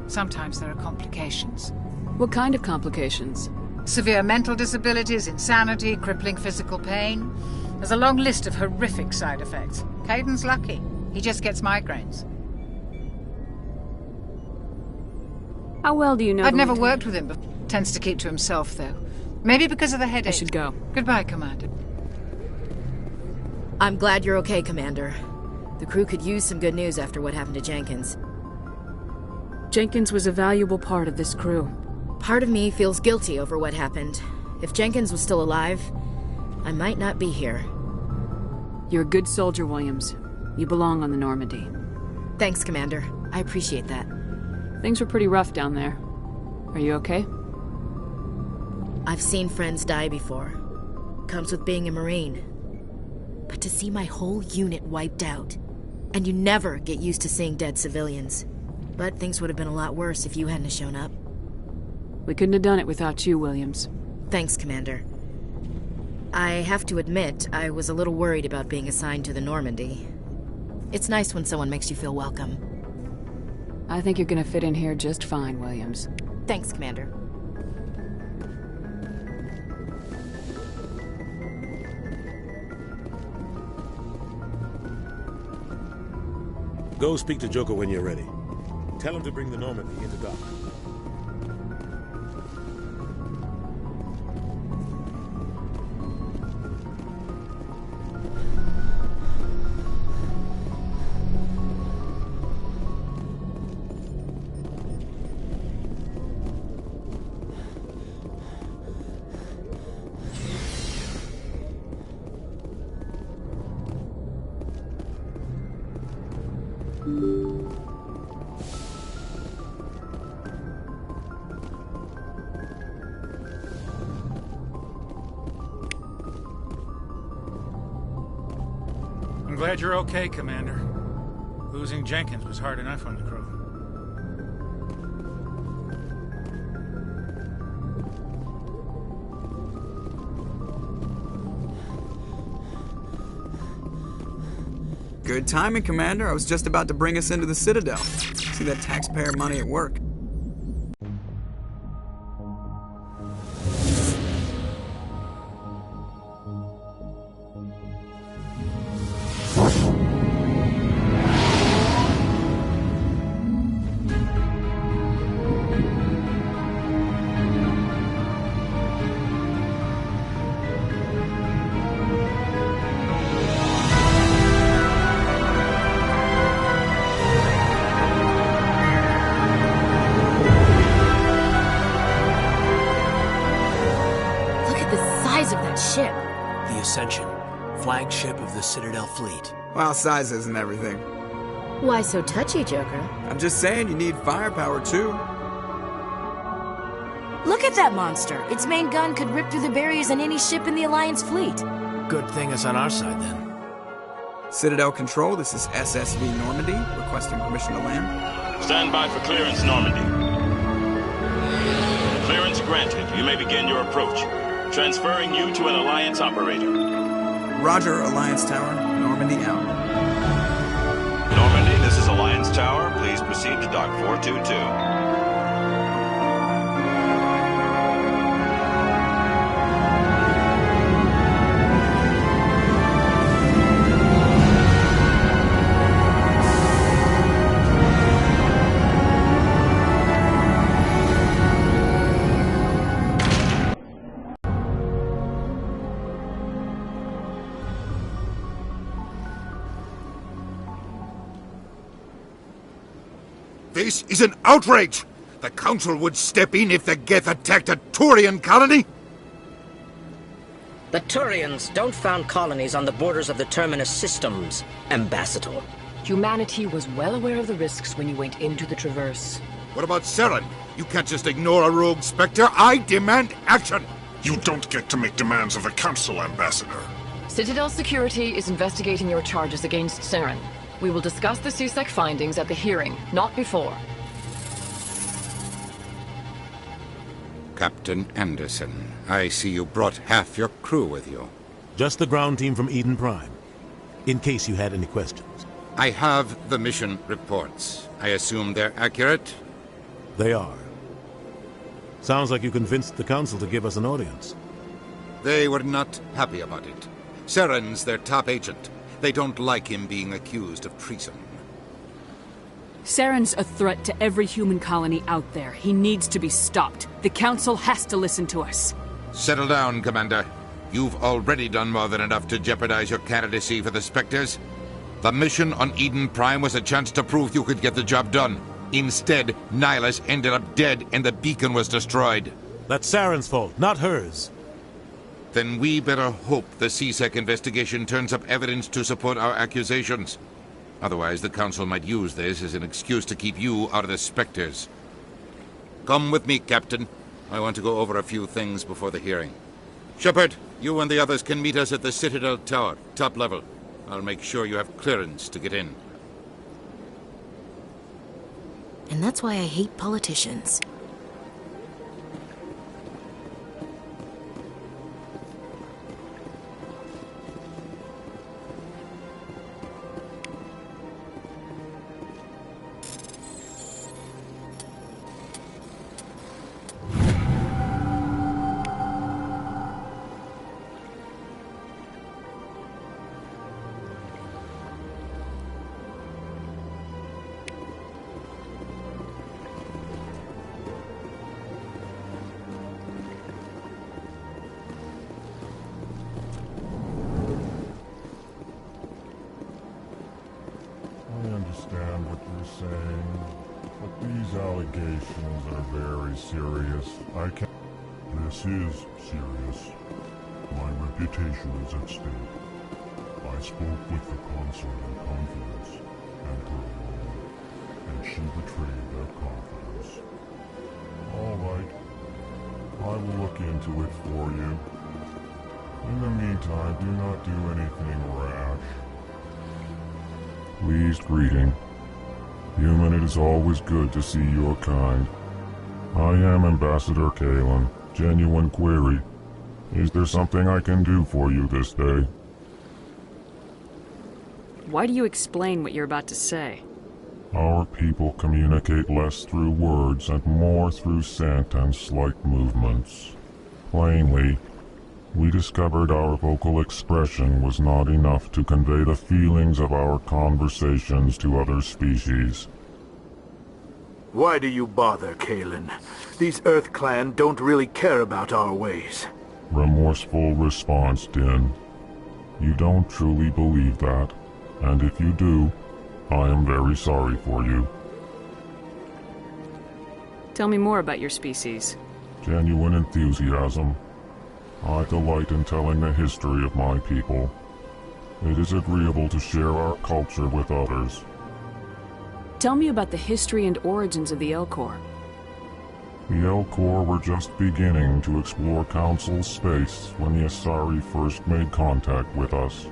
Sometimes there are complications. What kind of complications? Severe mental disabilities, insanity, crippling physical pain. There's a long list of horrific side effects. Caden's lucky. He just gets migraines. How well do you know I've never worked with him, but tends to keep to himself, though. Maybe because of the headache. I should go. Goodbye, Commander. I'm glad you're okay, Commander. The crew could use some good news after what happened to Jenkins. Jenkins was a valuable part of this crew. Part of me feels guilty over what happened. If Jenkins was still alive, I might not be here. You're a good soldier, Williams. You belong on the Normandy. Thanks, Commander. I appreciate that. Things were pretty rough down there. Are you okay? I've seen friends die before. Comes with being a Marine. But to see my whole unit wiped out, and you never get used to seeing dead civilians. But things would have been a lot worse if you hadn't shown up. We couldn't have done it without you, Williams. Thanks, Commander. I have to admit, I was a little worried about being assigned to the Normandy. It's nice when someone makes you feel welcome. I think you're gonna fit in here just fine, Williams. Thanks, Commander. Go speak to Joker when you're ready. Tell him to bring the Normandy into dock. I'm glad you're okay, Commander. Losing Jenkins was hard enough on the crew. Good timing, Commander. I was just about to bring us into the Citadel. See that taxpayer money at work. Ship. The Ascension, flagship of the Citadel fleet. Well, size isn't everything. Why so touchy, Joker? I'm just saying you need firepower, too. Look at that monster. Its main gun could rip through the barriers in any ship in the Alliance fleet. Good thing it's on our side, then. Citadel Control, this is SSV Normandy, requesting permission to land. Stand by for clearance, Normandy. Clearance granted. You may begin your approach. Transferring you to an Alliance operator. Roger, Alliance Tower. Normandy out. Normandy, this is Alliance Tower. Please proceed to Dock 422. This is an outrage! The Council would step in if the Geth attacked a Turian colony? The Turians don't found colonies on the borders of the Terminus systems, Ambassador. Humanity was well aware of the risks when you went into the Traverse. What about Saren? You can't just ignore a rogue Spectre. I demand action! You don't get to make demands of the Council, Ambassador. Citadel Security is investigating your charges against Saren. We will discuss the CSEC findings at the hearing, not before. Captain Anderson, I see you brought half your crew with you. Just the ground team from Eden Prime, in case you had any questions. I have the mission reports. I assume they're accurate? They are. Sounds like you convinced the Council to give us an audience. They were not happy about it. Saren's their top agent. They don't like him being accused of treason. Saren's a threat to every human colony out there. He needs to be stopped. The Council has to listen to us. Settle down, Commander. You've already done more than enough to jeopardize your candidacy for the Spectres. The mission on Eden Prime was a chance to prove you could get the job done. Instead, Nihilus ended up dead and the beacon was destroyed. That's Saren's fault, not hers. Then we better hope the CSEC investigation turns up evidence to support our accusations. Otherwise, the Council might use this as an excuse to keep you out of the Spectres. Come with me, Captain. I want to go over a few things before the hearing. Shepard, you and the others can meet us at the Citadel Tower, top level. I'll make sure you have clearance to get in. And that's why I hate politicians. This is serious. My reputation is at stake. I spoke with the consort in confidence, and her alone, and she betrayed that confidence. All right. I will look into it for you. In the meantime, do not do anything rash. Pleased greeting. Human, it is always good to see your kind. I am Ambassador Kalen. Genuine query. Is there something I can do for you this day? Why do you explain what you're about to say? Our people communicate less through words and more through scent and slight movements. Plainly, we discovered our vocal expression was not enough to convey the feelings of our conversations to other species. Why do you bother, Kalen? These Earth Clan don't really care about our ways. Remorseful response, Din. You don't truly believe that, and if you do, I am very sorry for you. Tell me more about your species. Genuine enthusiasm. I delight in telling the history of my people. It is agreeable to share our culture with others. Tell me about the history and origins of the Elcor. The Elcor were just beginning to explore Council space when the Asari first made contact with us.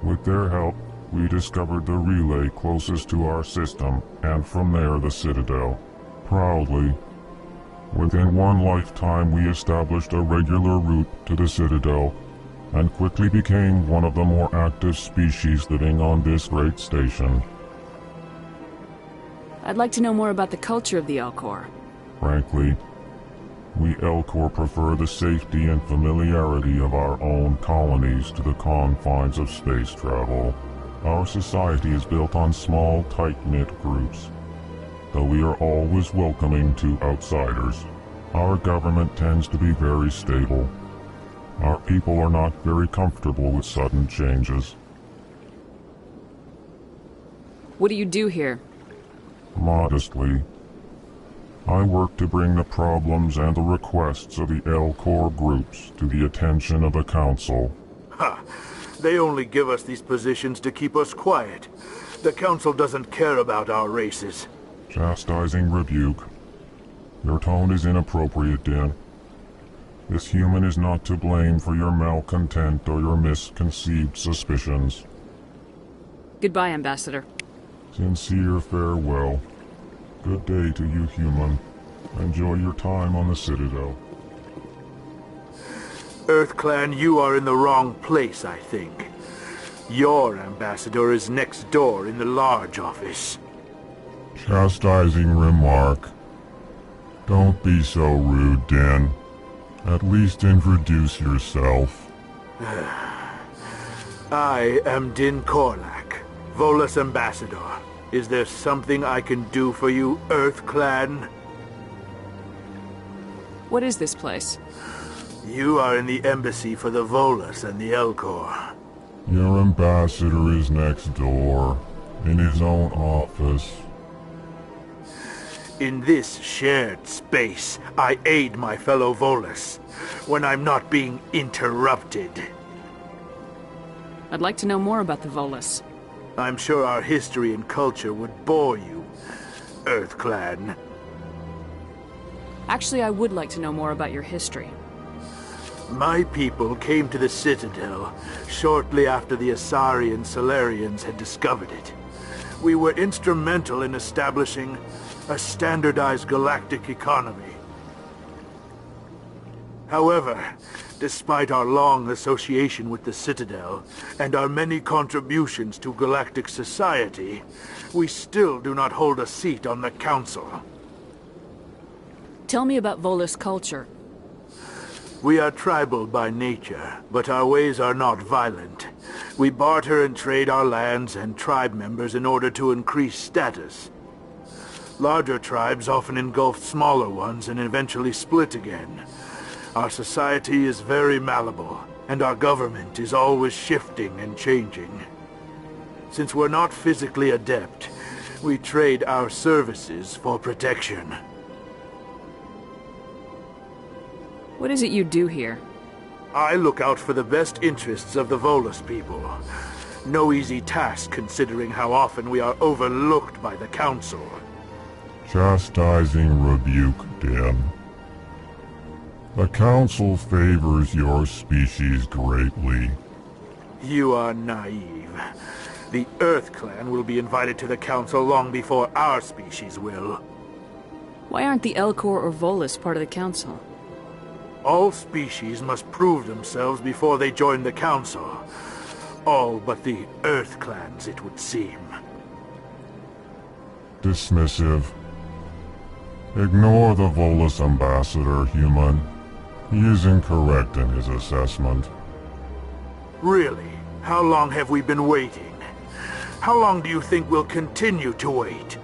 With their help, we discovered the relay closest to our system, and from there the Citadel. Proudly, within one lifetime we established a regular route to the Citadel, and quickly became one of the more active species living on this great station. I'd like to know more about the culture of the Elcor. Frankly, we Elcor prefer the safety and familiarity of our own colonies to the confines of space travel. Our society is built on small, tight-knit groups. Though we are always welcoming to outsiders, our government tends to be very stable. Our people are not very comfortable with sudden changes. What do you do here? Modestly, I work to bring the problems and the requests of the Elcor groups to the attention of the Council. Ha! They only give us these positions to keep us quiet. The Council doesn't care about our races. Chastising rebuke. Your tone is inappropriate, Din. This human is not to blame for your malcontent or your misconceived suspicions. Goodbye, Ambassador. Sincere farewell. Good day to you, human. Enjoy your time on the Citadel. Earth Clan, you are in the wrong place, I think. Your ambassador is next door in the large office. Chastising remark. Don't be so rude, Din. At least introduce yourself. I am Din Korlak, Volus Ambassador. Is there something I can do for you, Earth Clan? What is this place? You are in the embassy for the Volus and the Elcor. Your ambassador is next door, in his own office. In this shared space, I aid my fellow Volus when I'm not being interrupted. I'd like to know more about the Volus. I'm sure our history and culture would bore you, EarthClan. Actually, I would like to know more about your history. My people came to the Citadel shortly after the Asari and Salarians had discovered it. We were instrumental in establishing a standardized galactic economy. However, despite our long association with the Citadel and our many contributions to galactic society, we still do not hold a seat on the Council. Tell me about Volus culture. We are tribal by nature, but our ways are not violent. We barter and trade our lands and tribe members in order to increase status. Larger tribes often engulf smaller ones and eventually split again. Our society is very malleable, and our government is always shifting and changing. Since we're not physically adept, we trade our services for protection. What is it you do here? I look out for the best interests of the Volus people. No easy task considering how often we are overlooked by the Council. Chastising rebuke, Din. The Council favors your species greatly. You are naive. The EarthClan will be invited to the Council long before our species will. Why aren't the Elcor or Volus part of the Council? All species must prove themselves before they join the Council. All but the EarthClans, it would seem. Dismissive. Ignore the Volus ambassador, human. He is incorrect in his assessment. Really? How long have we been waiting? How long do you think we'll continue to wait?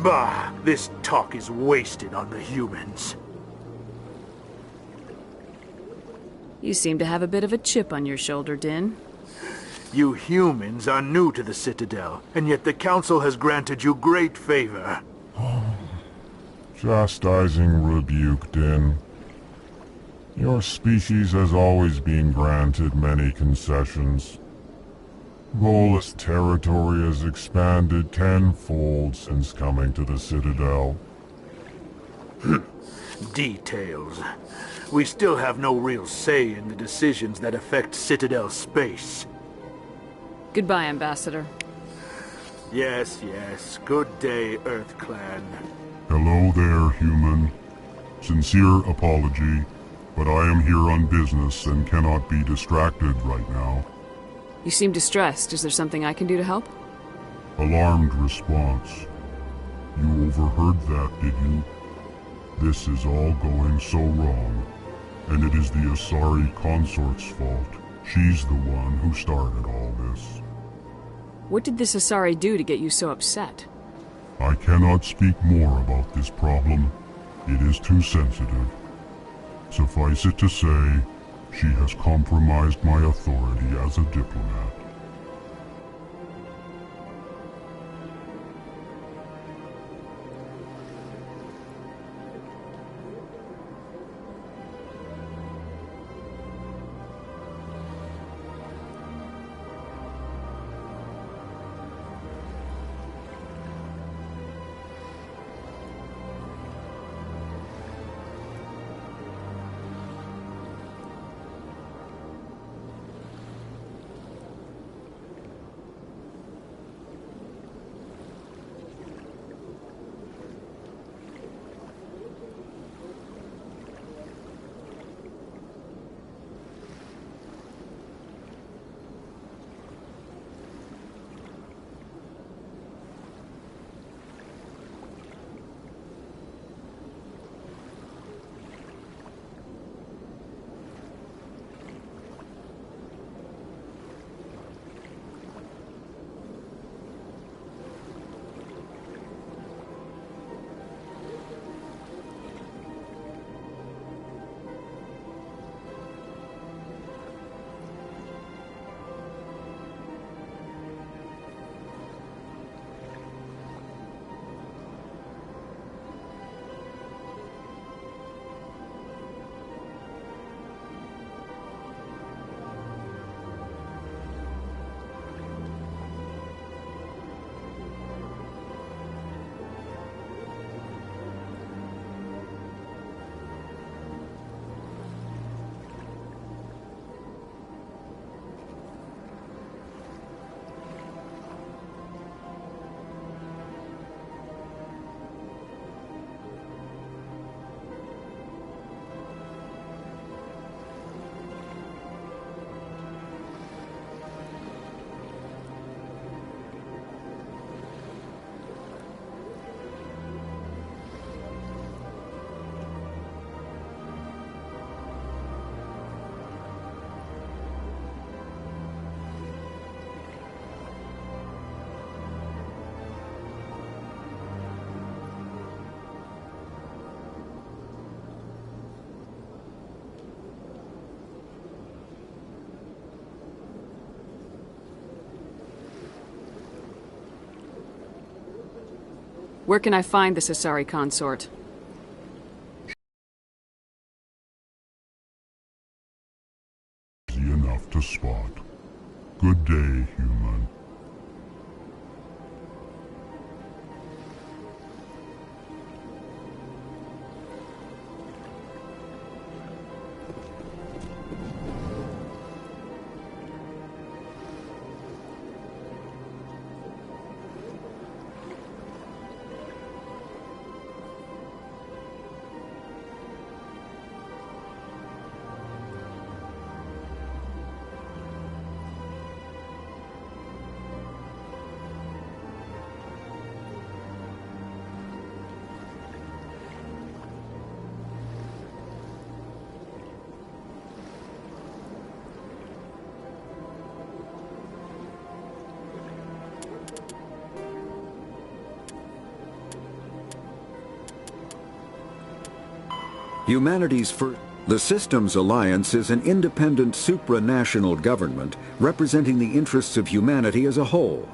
Bah, this talk is wasted on the humans. You seem to have a bit of a chip on your shoulder, Din. You humans are new to the Citadel, and yet the Council has granted you great favor. Chastising rebuke, Din. Your species has always been granted many concessions. Volus territory has expanded tenfold since coming to the Citadel. Details. We still have no real say in the decisions that affect Citadel space. Goodbye, Ambassador. Yes, yes. Good day, EarthClan. Hello there, human. Sincere apology, but I am here on business and cannot be distracted right now. You seem distressed. Is there something I can do to help? Alarmed response. You overheard that, did you? This is all going so wrong, and it is the Asari consort's fault. She's the one who started all this. What did this Asari do to get you so upset? I cannot speak more about this problem. It is too sensitive. Suffice it to say, she has compromised my authority as a diplomat. Where can I find the Asari consort? Easy enough to spot. Good day, human. Humanity's first... The Systems Alliance is an independent supranational government representing the interests of humanity as a whole.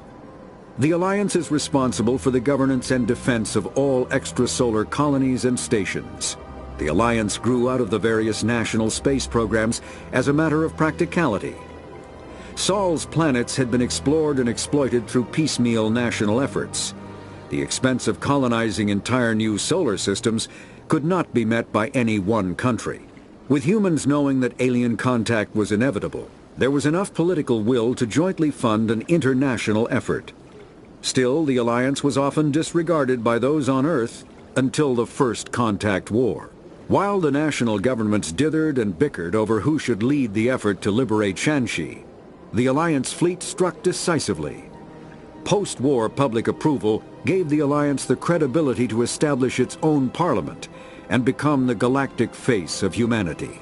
The Alliance is responsible for the governance and defense of all extrasolar colonies and stations. The Alliance grew out of the various national space programs as a matter of practicality. Sol's planets had been explored and exploited through piecemeal national efforts. The expense of colonizing entire new solar systems could not be met by any one country. With humans knowing that alien contact was inevitable, there was enough political will to jointly fund an international effort. Still, the Alliance was often disregarded by those on Earth until the First Contact War. While the national governments dithered and bickered over who should lead the effort to liberate Shanxi, the Alliance fleet struck decisively. Post-war public approval gave the Alliance the credibility to establish its own parliament and become the galactic face of humanity.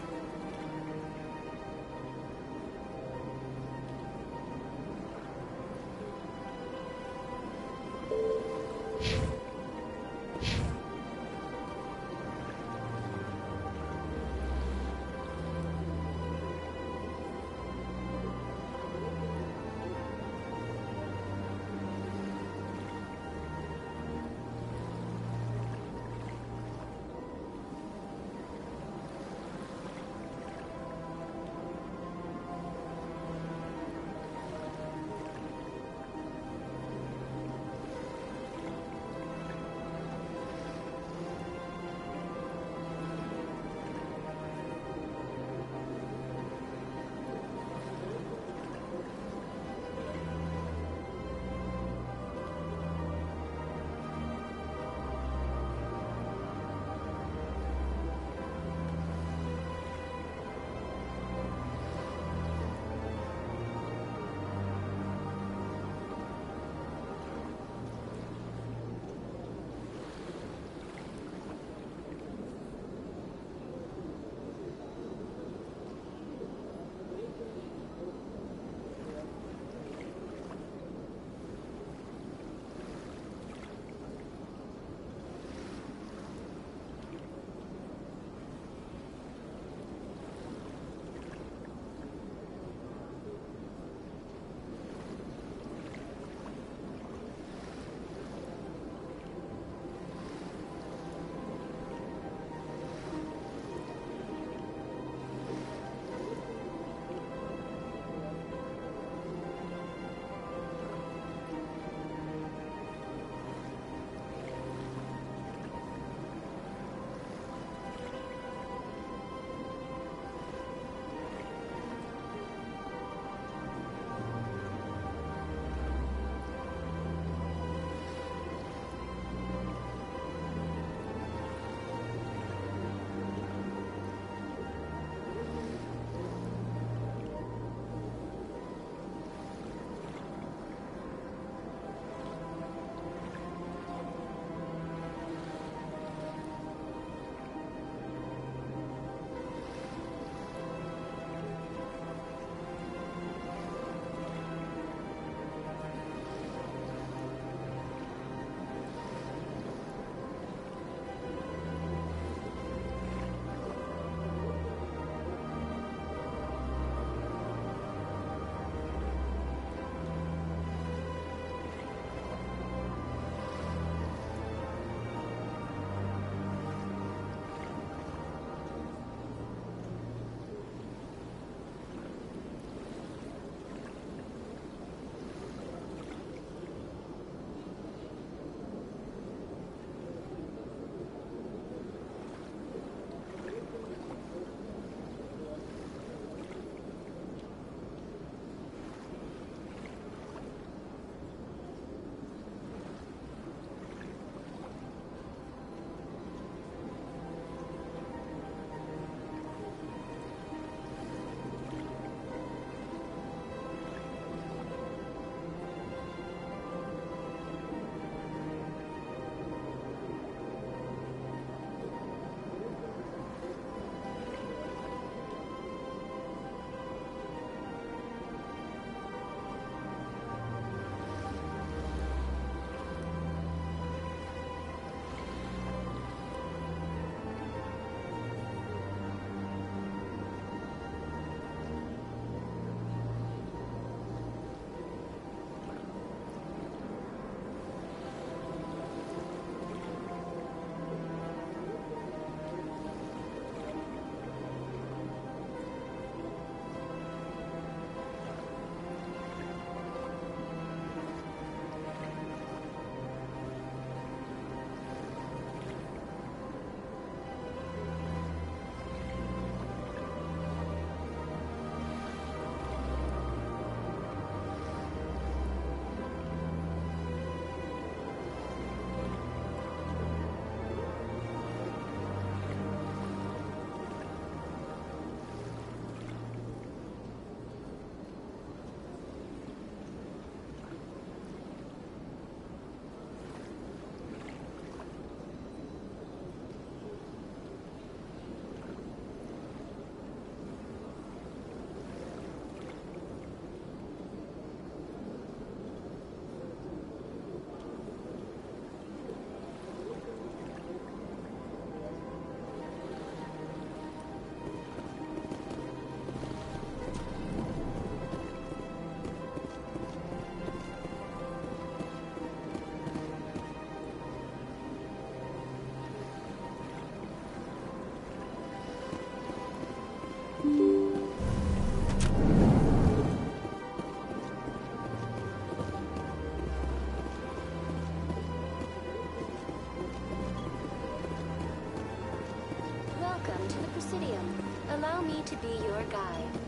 Welcome to the Presidium. Allow me to be your guide.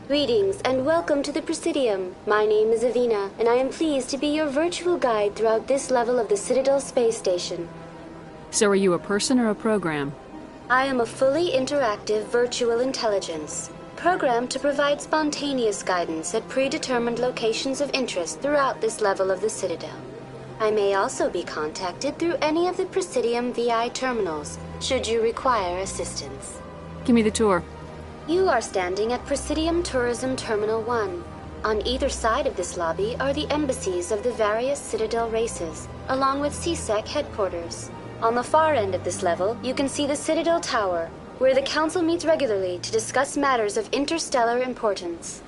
Greetings and welcome to the Presidium. My name is Avina, and I am pleased to be your virtual guide throughout this level of the Citadel Space Station. So are you a person or a program? I am a fully interactive virtual intelligence, programmed to provide spontaneous guidance at predetermined locations of interest throughout this level of the Citadel. I may also be contacted through any of the Presidium VI terminals, should you require assistance. Give me the tour. You are standing at Presidium Tourism Terminal 1. On either side of this lobby are the embassies of the various Citadel races, along with CSEC headquarters. On the far end of this level, you can see the Citadel Tower, where the Council meets regularly to discuss matters of interstellar importance.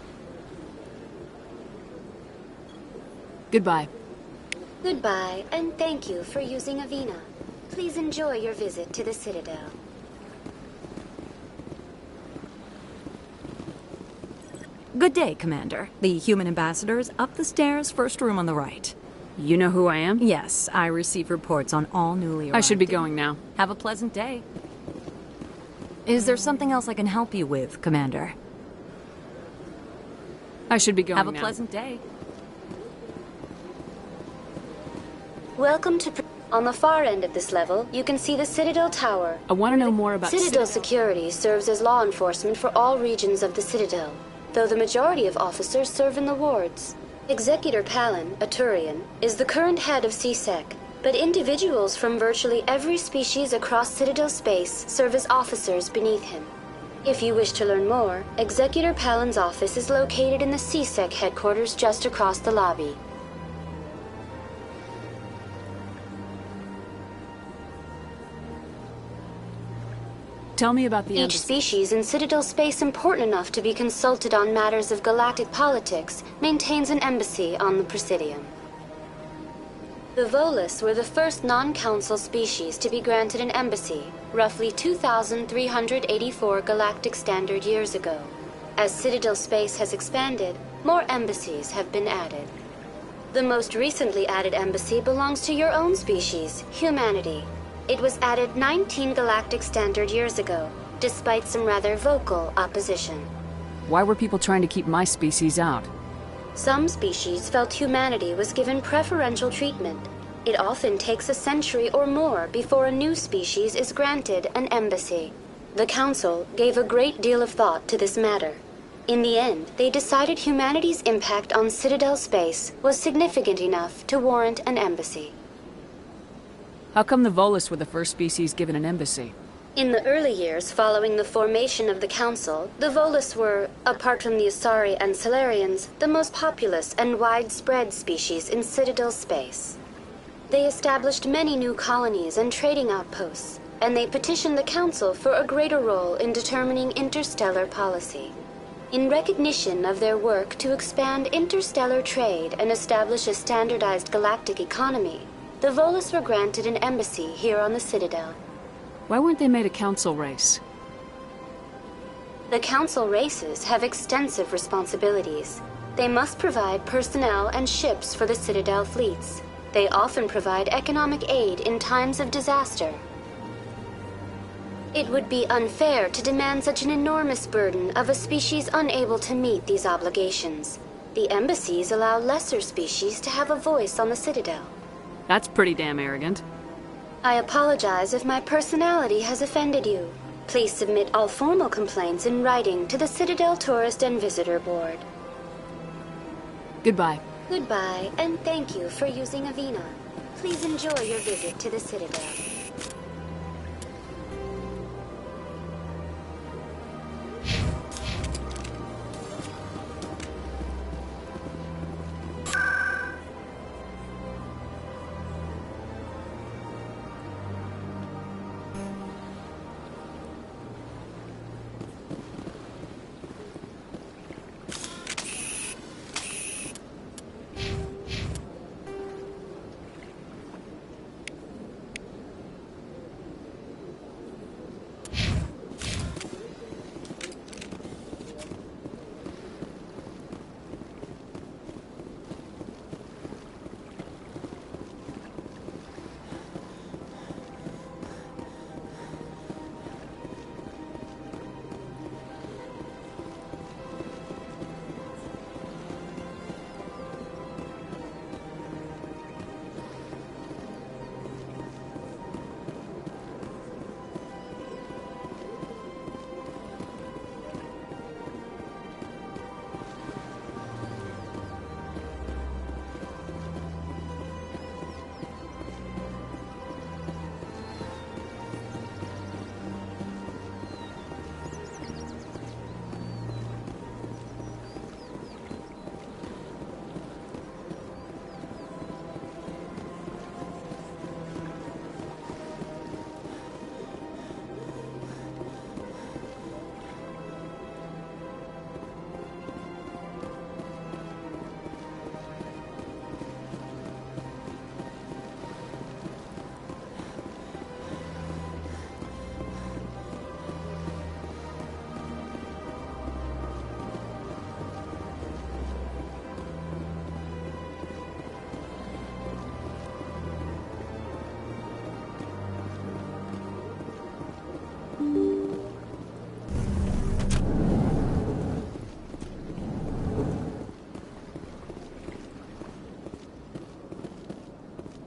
Goodbye. Goodbye, and thank you for using Avina. Please enjoy your visit to the Citadel. Good day, Commander. The human ambassador is up the stairs, first room on the right. You know who I am? Yes, I receive reports on all newly arrived. I should be going now. Have a pleasant day. Is there something else I can help you with, Commander? I should be going now. Have a pleasant day. Welcome to... On the far end of this level, you can see the Citadel Tower. I want to know more about Citadel security serves as law enforcement for all regions of the Citadel, though the majority of officers serve in the wards. Executor Palin, a Turian, is the current head of CSEC, but individuals from virtually every species across Citadel space serve as officers beneath him. If you wish to learn more, Executor Palin's office is located in the CSEC headquarters just across the lobby. Tell me about the Each species in Citadel space important enough to be consulted on matters of galactic politics maintains an embassy on the Presidium. The Volus were the first non-council species to be granted an embassy, roughly 2,384 galactic standard years ago. As Citadel space has expanded, more embassies have been added. The most recently added embassy belongs to your own species, humanity. It was added 19 galactic standard years ago, despite some rather vocal opposition. Why were people trying to keep my species out? Some species felt humanity was given preferential treatment. It often takes a century or more before a new species is granted an embassy. The Council gave a great deal of thought to this matter. In the end, they decided humanity's impact on Citadel space was significant enough to warrant an embassy. How come the Volus were the first species given an embassy? In the early years following the formation of the Council, the Volus were, apart from the Asari and Salarians, the most populous and widespread species in Citadel space. They established many new colonies and trading outposts, and they petitioned the Council for a greater role in determining interstellar policy. In recognition of their work to expand interstellar trade and establish a standardized galactic economy, the Volus were granted an embassy here on the Citadel. Why weren't they made a council race? The council races have extensive responsibilities. They must provide personnel and ships for the Citadel fleets. They often provide economic aid in times of disaster. It would be unfair to demand such an enormous burden of a species unable to meet these obligations. The embassies allow lesser species to have a voice on the Citadel. That's pretty damn arrogant. I apologize if my personality has offended you. Please submit all formal complaints in writing to the Citadel Tourist and Visitor Board. Goodbye. Goodbye, and thank you for using Avina. Please enjoy your visit to the Citadel.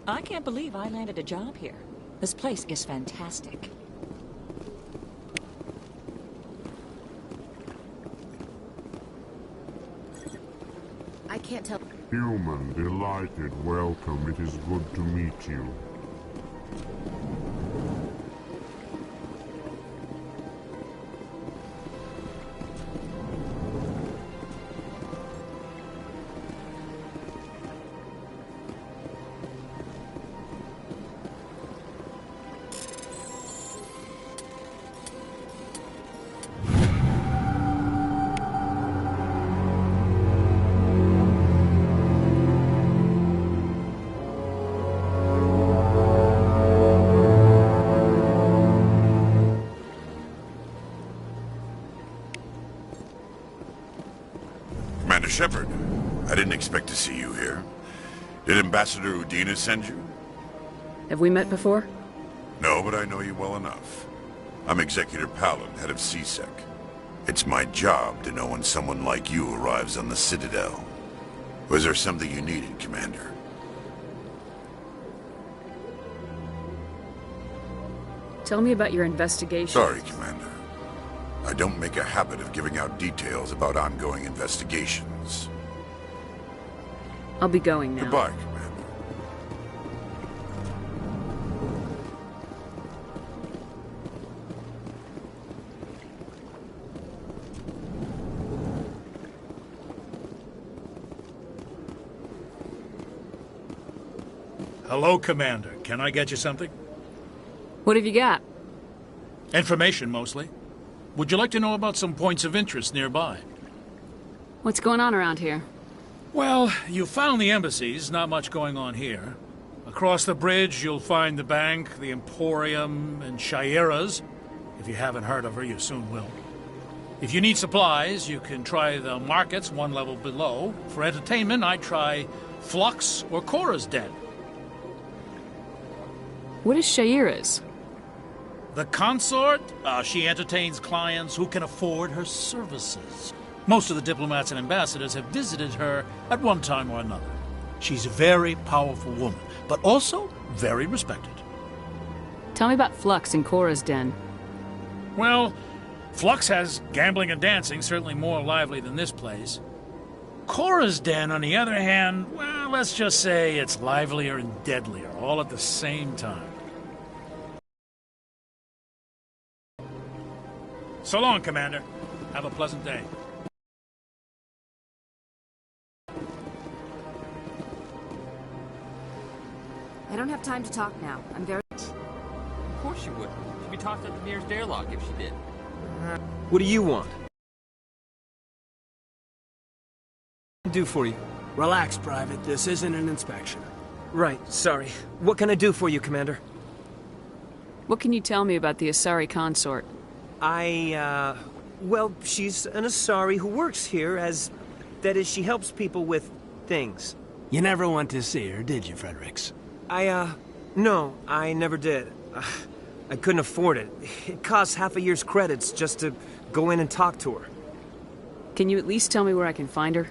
I can't believe I landed a job here. This place is fantastic. I can't tell. Human, delighted, welcome. It is good to meet you. Commander Shepard, I didn't expect to see you here. Did Ambassador Udina send you? Have we met before? No, but I know you well enough. I'm Executor Palin, head of CSEC. It's my job to know when someone like you arrives on the Citadel. Was there something you needed, Commander? Tell me about your investigation. Sorry, Commander. I don't make a habit of giving out details about ongoing investigations. I'll be going now. Goodbye, Commander. Hello, Commander. Can I get you something? What have you got? Information, mostly. Would you like to know about some points of interest nearby? What's going on around here? Well, you found the embassies. Not much going on here. Across the bridge, you'll find the bank, the Emporium, and Shayera's. If you haven't heard of her, you soon will. If you need supplies, you can try the markets one level below. For entertainment, I'd try Flux or Cora's Den. What is Shayera's? The consort, she entertains clients who can afford her services. Most of the diplomats and ambassadors have visited her at one time or another. She's a very powerful woman, but also very respected. Tell me about Flux and Cora's Den. Well, Flux has gambling and dancing, certainly more lively than this place. Cora's Den, on the other hand, well, let's just say it's livelier and deadlier, all at the same time. So long, Commander. Have a pleasant day. I don't have time to talk now. I'm very... Of course you would. She'd be tossed at the nearest airlock if she did. What do you want? Do for you? Relax, Private. This isn't an inspection. Right, sorry. What can I do for you, Commander? What can you tell me about the Asari consort? Well, she's an Asari who works here as... That is, she helps people with things. You never went to see her, did you, Fredericks? No, I never did. I couldn't afford it. It costs half a year's credits just to go in and talk to her. Can you at least tell me where I can find her?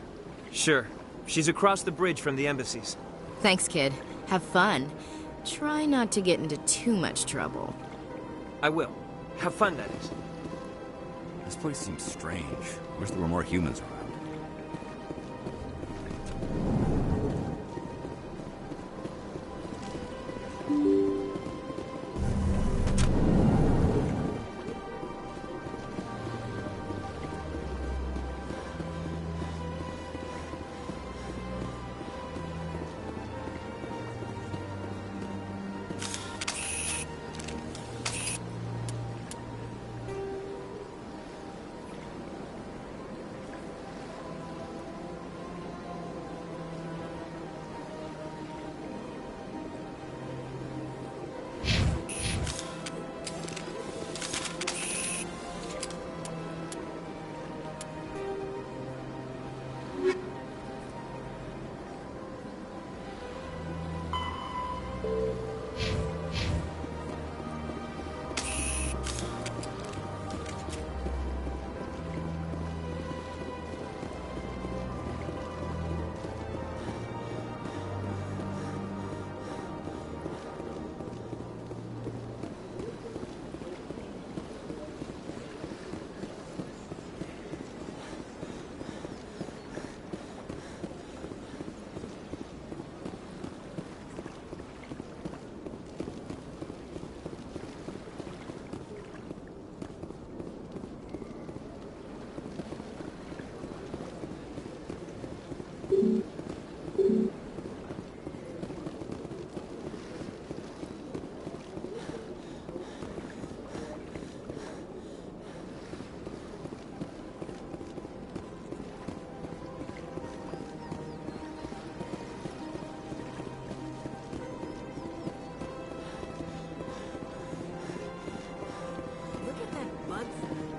Sure. She's across the bridge from the embassies. Thanks, kid. Have fun. Try not to get into too much trouble. I will. Have fun, that is. This place seems strange. Wish there were more humans around.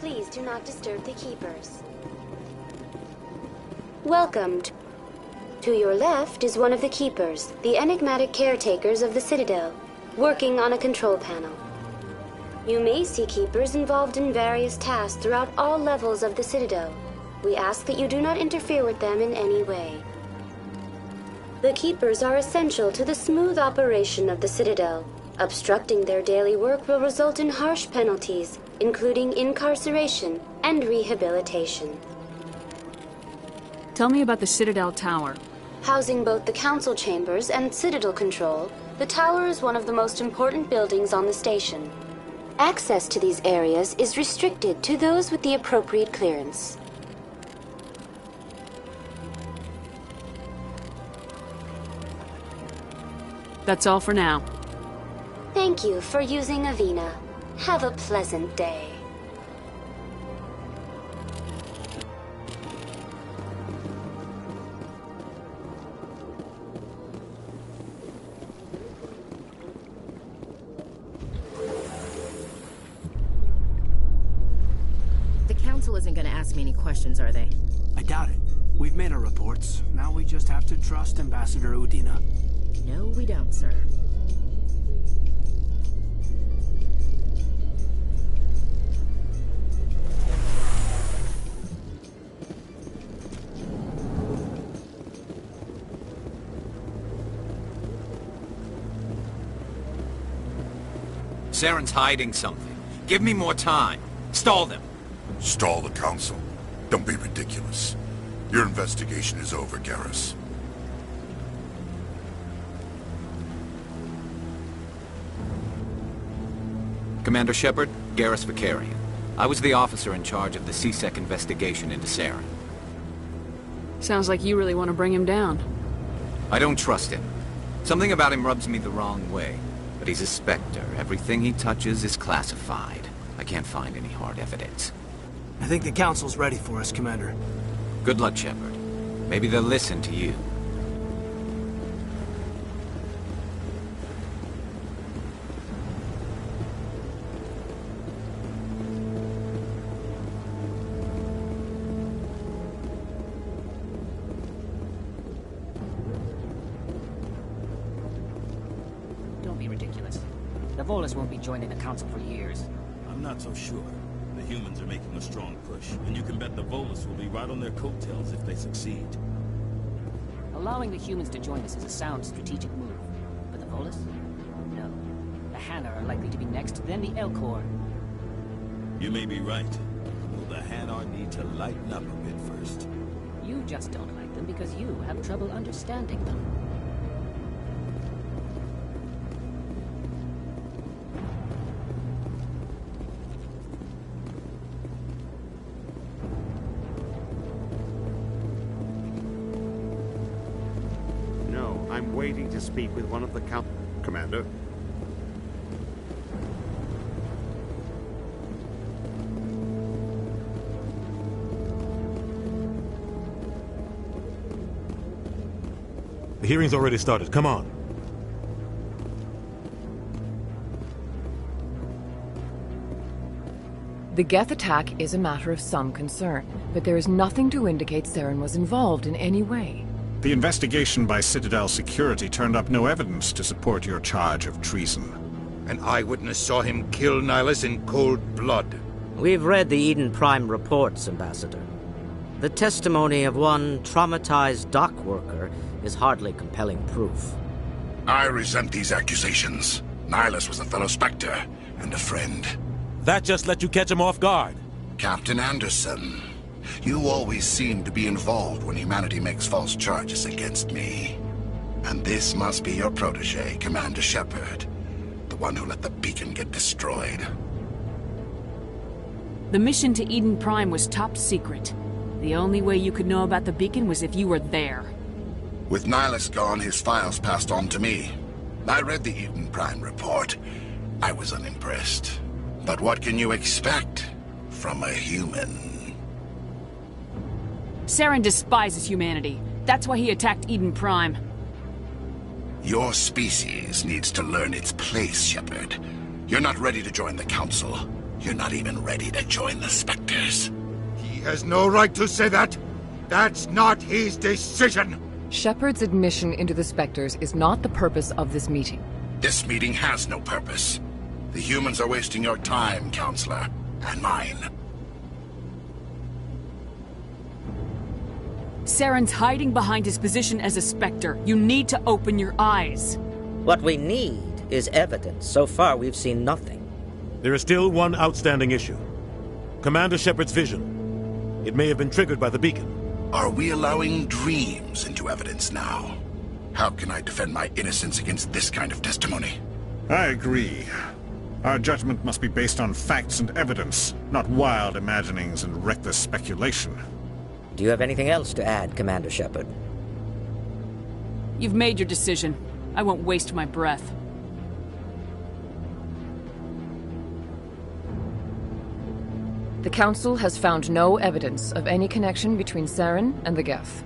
Please do not disturb the Keepers. Welcome. To your left is one of the Keepers, the enigmatic caretakers of the Citadel, working on a control panel. You may see Keepers involved in various tasks throughout all levels of the Citadel. We ask that you do not interfere with them in any way. The Keepers are essential to the smooth operation of the Citadel. Obstructing their daily work will result in harsh penalties, including incarceration and rehabilitation. Tell me about the Citadel Tower. Housing both the Council Chambers and Citadel Control, the tower is one of the most important buildings on the station. Access to these areas is restricted to those with the appropriate clearance. That's all for now. Thank you for using Avina. Have a pleasant day. The Council isn't gonna ask me any questions, are they? I doubt it. We've made our reports. Now we just have to trust Ambassador Udina. No, we don't, sir. Saren's hiding something. Give me more time. Stall them. Stall the Council? Don't be ridiculous. Your investigation is over, Garrus. Commander Shepard, Garrus Vakarian. I was the officer in charge of the C-Sec investigation into Saren. Sounds like you really want to bring him down. I don't trust him. Something about him rubs me the wrong way. But he's a Spectre. Everything he touches is classified. I can't find any hard evidence. I think the Council's ready for us, Commander. Good luck, Shepard. Maybe they'll listen to you. Don't be ridiculous. The Volus won't be joining the Council for years. I'm not so sure. The humans are making a strong push, and you can bet the Volus will be right on their coattails if they succeed. Allowing the humans to join us is a sound strategic move. But the Volus? No. The Hanar are likely to be next, then the Elcor. You may be right. Will the Hanar need to lighten up a bit first? You just don't like them because you have trouble understanding them. I'm waiting to speak with one of the Commander. The hearing's already started. Come on. The Geth attack is a matter of some concern, but there is nothing to indicate Saren was involved in any way. The investigation by Citadel Security turned up no evidence to support your charge of treason. An eyewitness saw him kill Nihilus in cold blood. We've read the Eden Prime reports, Ambassador. The testimony of one traumatized dock worker is hardly compelling proof. I resent these accusations. Nihilus was a fellow Spectre and a friend. That just let you catch him off guard. Captain Anderson, you always seem to be involved when humanity makes false charges against me. And this must be your protege, Commander Shepard. The one who let the beacon get destroyed. The mission to Eden Prime was top secret. The only way you could know about the beacon was if you were there. With Nihilus gone, his files passed on to me. I read the Eden Prime report. I was unimpressed. But what can you expect from a human? Saren despises humanity. That's why he attacked Eden Prime. Your species needs to learn its place, Shepard. You're not ready to join the Council. You're not even ready to join the Spectres. He has no right to say that. That's not his decision. Shepard's admission into the Spectres is not the purpose of this meeting. This meeting has no purpose. The humans are wasting your time, Counselor, and mine. Saren's hiding behind his position as a Spectre. You need to open your eyes. What we need is evidence. So far, we've seen nothing. There is still one outstanding issue. Commander Shepard's vision. It may have been triggered by the beacon. Are we allowing dreams into evidence now? How can I defend my innocence against this kind of testimony? I agree. Our judgment must be based on facts and evidence, not wild imaginings and reckless speculation. Do you have anything else to add, Commander Shepard? You've made your decision. I won't waste my breath. The Council has found no evidence of any connection between Saren and the Geth.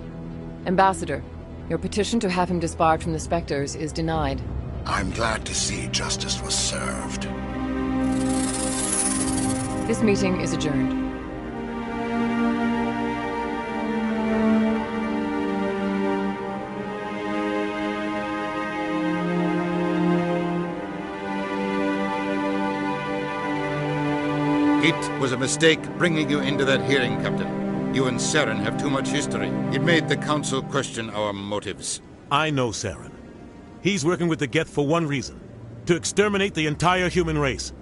Ambassador, your petition to have him disbarred from the Spectres is denied. I'm glad to see justice was served. This meeting is adjourned. It was a mistake bringing you into that hearing, Captain. You and Saren have too much history. It made the Council question our motives. I know Saren. He's working with the Geth for one reason. To exterminate the entire human race.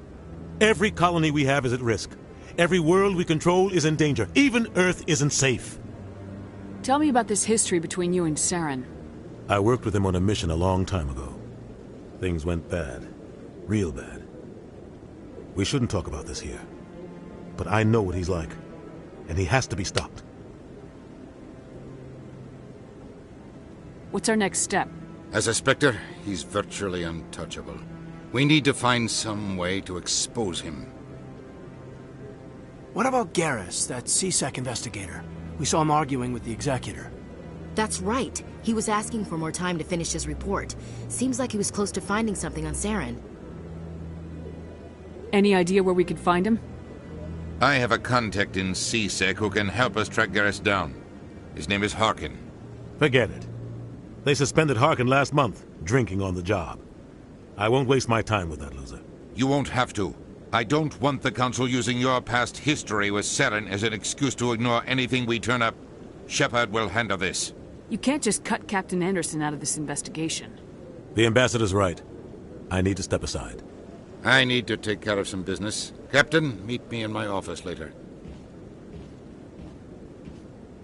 Every colony we have is at risk. Every world we control is in danger. Even Earth isn't safe. Tell me about this history between you and Saren. I worked with him on a mission a long time ago. Things went bad. Real bad. We shouldn't talk about this here. But I know what he's like. And he has to be stopped. What's our next step? As a Spectre, he's virtually untouchable. We need to find some way to expose him. What about Garrus, that C-Sec investigator? We saw him arguing with the Executor. That's right. He was asking for more time to finish his report. Seems like he was close to finding something on Saren. Any idea where we could find him? I have a contact in C-Sec who can help us track Garrus down. His name is Harkin. Forget it. They suspended Harkin last month, drinking on the job. I won't waste my time with that loser. You won't have to. I don't want the Council using your past history with Saren as an excuse to ignore anything we turn up. Shepard will handle this. You can't just cut Captain Anderson out of this investigation. The Ambassador's right. I need to step aside. I need to take care of some business. Captain, meet me in my office later.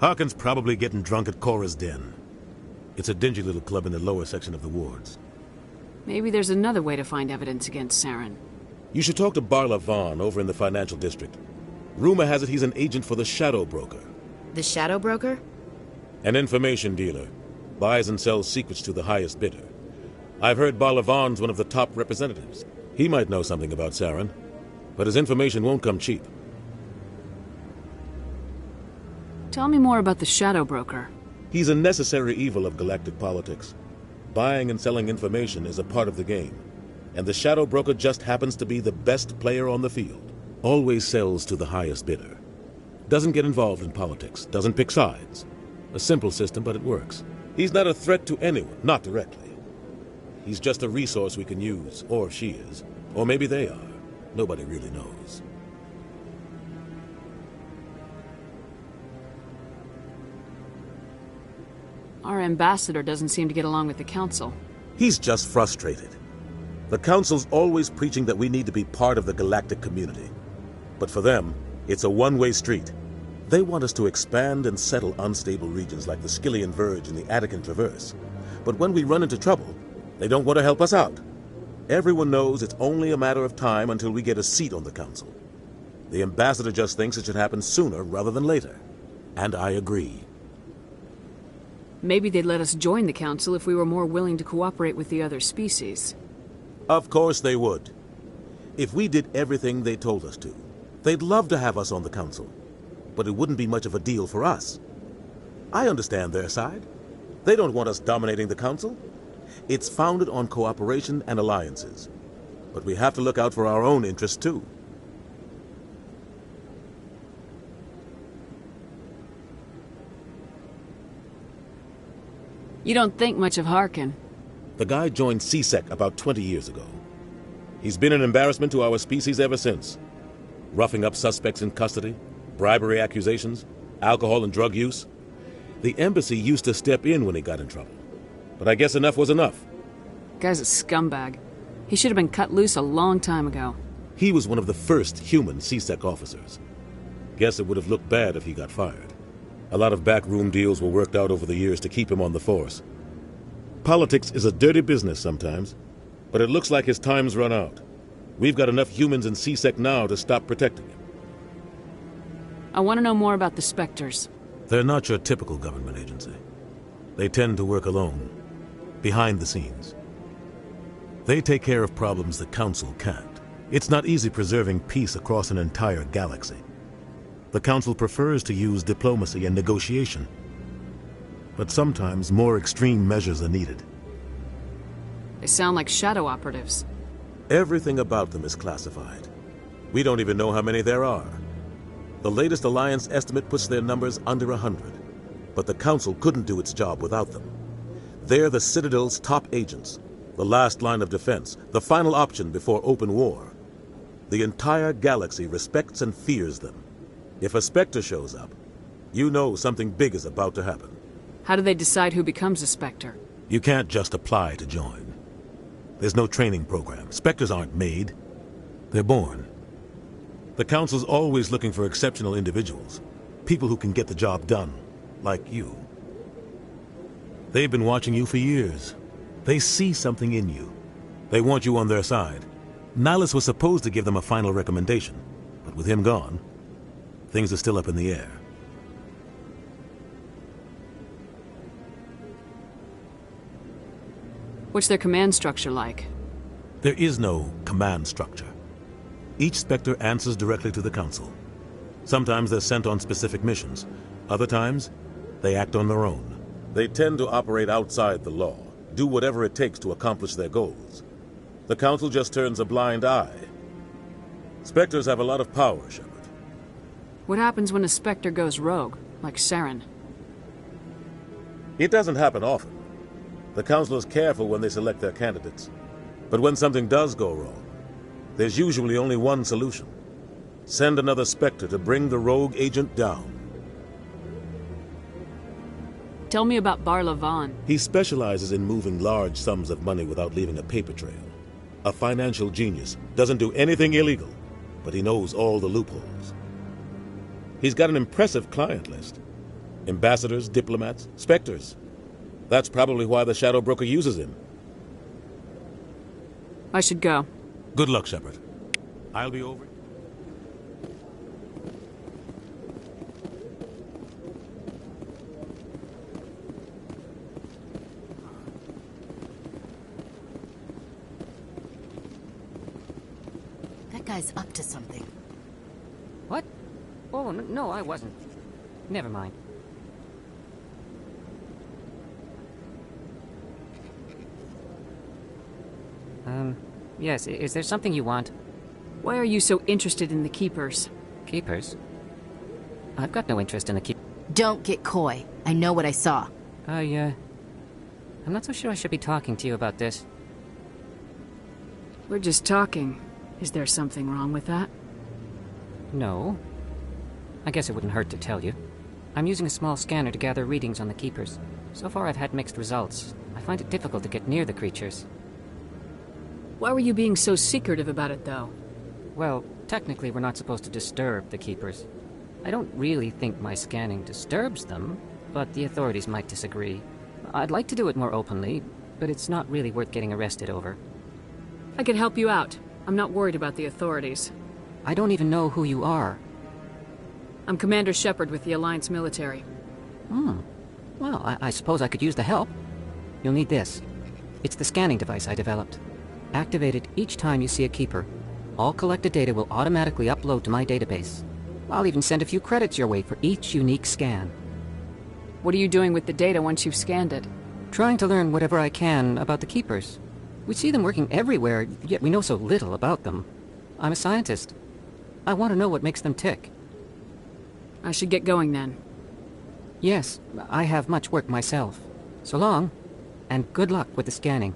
Harkin's probably getting drunk at Cora's Den. It's a dingy little club in the lower section of the wards. Maybe there's another way to find evidence against Saren. You should talk to Barla Vaughn over in the financial district. Rumor has it he's an agent for the Shadow Broker. The Shadow Broker? An information dealer. Buys and sells secrets to the highest bidder. I've heard Barla Vaughn's one of the top representatives. He might know something about Saren, but his information won't come cheap. Tell me more about the Shadow Broker. He's a necessary evil of galactic politics. Buying and selling information is a part of the game, and the Shadow Broker just happens to be the best player on the field. Always sells to the highest bidder. Doesn't get involved in politics, doesn't pick sides. A simple system, but it works. He's not a threat to anyone, not directly. He's just a resource we can use, or she is. Or maybe they are. Nobody really knows. Our ambassador doesn't seem to get along with the Council. He's just frustrated. The Council's always preaching that we need to be part of the galactic community. But for them, it's a one-way street. They want us to expand and settle unstable regions like the Skyllian Verge and the Attican Traverse. But when we run into trouble, they don't want to help us out. Everyone knows it's only a matter of time until we get a seat on the Council. The ambassador just thinks it should happen sooner rather than later. And I agree. Maybe they'd let us join the Council if we were more willing to cooperate with the other species. Of course they would. If we did everything they told us to, they'd love to have us on the Council. But it wouldn't be much of a deal for us. I understand their side. They don't want us dominating the Council. It's founded on cooperation and alliances. But we have to look out for our own interests, too. You don't think much of Harkin. The guy joined C-Sec about 20 years ago. He's been an embarrassment to our species ever since. Roughing up suspects in custody, bribery accusations, alcohol and drug use. The embassy used to step in when he got in trouble. But I guess enough was enough. Guy's a scumbag. He should have been cut loose a long time ago. He was one of the first human C-Sec officers. Guess it would have looked bad if he got fired. A lot of backroom deals were worked out over the years to keep him on the force. Politics is a dirty business sometimes, but it looks like his time's run out. We've got enough humans in C-Sec now to stop protecting him. I want to know more about the Spectres. They're not your typical government agency. They tend to work alone, behind the scenes. They take care of problems the Council can't. It's not easy preserving peace across an entire galaxy. The Council prefers to use diplomacy and negotiation. But sometimes more extreme measures are needed. They sound like shadow operatives. Everything about them is classified. We don't even know how many there are. The latest Alliance estimate puts their numbers under 100. But the Council couldn't do its job without them. They're the Citadel's top agents, the last line of defense, the final option before open war. The entire galaxy respects and fears them. If a Spectre shows up, you know something big is about to happen. How do they decide who becomes a Spectre? You can't just apply to join. There's no training program. Spectres aren't made. They're born. The Council's always looking for exceptional individuals. People who can get the job done, like you. They've been watching you for years. They see something in you. They want you on their side. Nihilus was supposed to give them a final recommendation, but with him gone, things are still up in the air. What's their command structure like? There is no command structure. Each Spectre answers directly to the Council. Sometimes they're sent on specific missions. Other times, they act on their own. They tend to operate outside the law, do whatever it takes to accomplish their goals. The Council just turns a blind eye. Spectres have a lot of power, Shepard. What happens when a Spectre goes rogue, like Saren? It doesn't happen often. The Council is careful when they select their candidates. But when something does go wrong, there's usually only one solution. Send another Spectre to bring the rogue agent down. Tell me about Barla Von. He specializes in moving large sums of money without leaving a paper trail. A financial genius, doesn't do anything illegal, but he knows all the loopholes. He's got an impressive client list. Ambassadors, diplomats, Spectres. That's probably why the Shadow Broker uses him. I should go. Good luck, Shepard. I'll be over. That guy's up to something. What? Oh, no, I wasn't. Never mind. Yes, is there something you want? Why are you so interested in the Keepers? Keepers? I've got no interest in the Don't get coy. I know what I saw. I'm not so sure I should be talking to you about this. We're just talking. Is there something wrong with that? No. I guess it wouldn't hurt to tell you. I'm using a small scanner to gather readings on the Keepers. So far I've had mixed results. I find it difficult to get near the creatures. Why were you being so secretive about it, though? Well, technically we're not supposed to disturb the Keepers. I don't really think my scanning disturbs them, but the authorities might disagree. I'd like to do it more openly, but it's not really worth getting arrested over. I can help you out. I'm not worried about the authorities. I don't even know who you are. I'm Commander Shepard with the Alliance military. Well, I suppose I could use the help. You'll need this. It's the scanning device I developed. Activate it each time you see a Keeper. All collected data will automatically upload to my database. I'll even send a few credits your way for each unique scan. What are you doing with the data once you've scanned it? Trying to learn whatever I can about the Keepers. We see them working everywhere, yet we know so little about them. I'm a scientist. I want to know what makes them tick. I should get going then. Yes, I have much work myself. So long. And good luck with the scanning.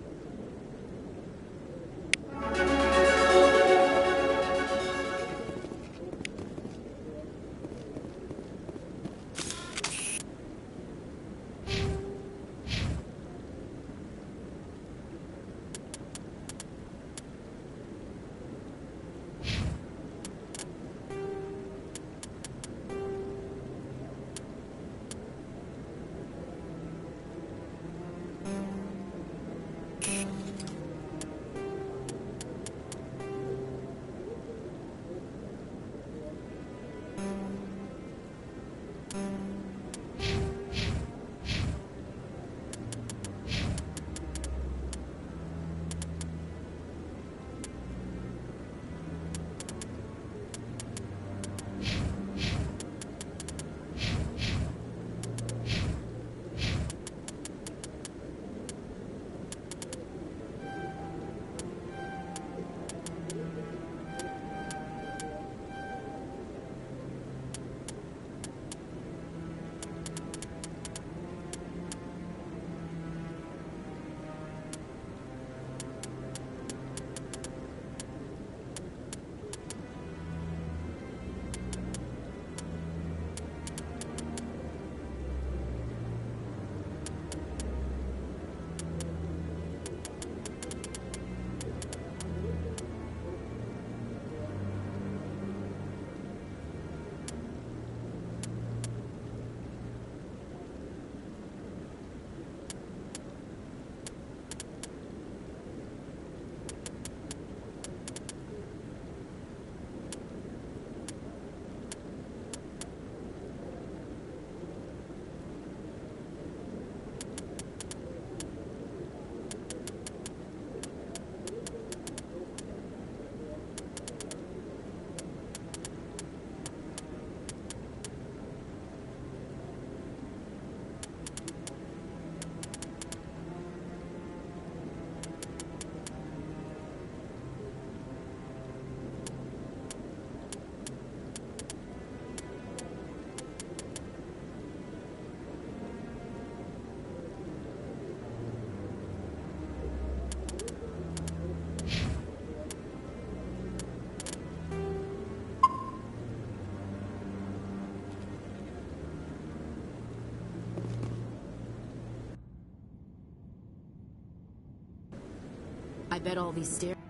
I bet all these stairs...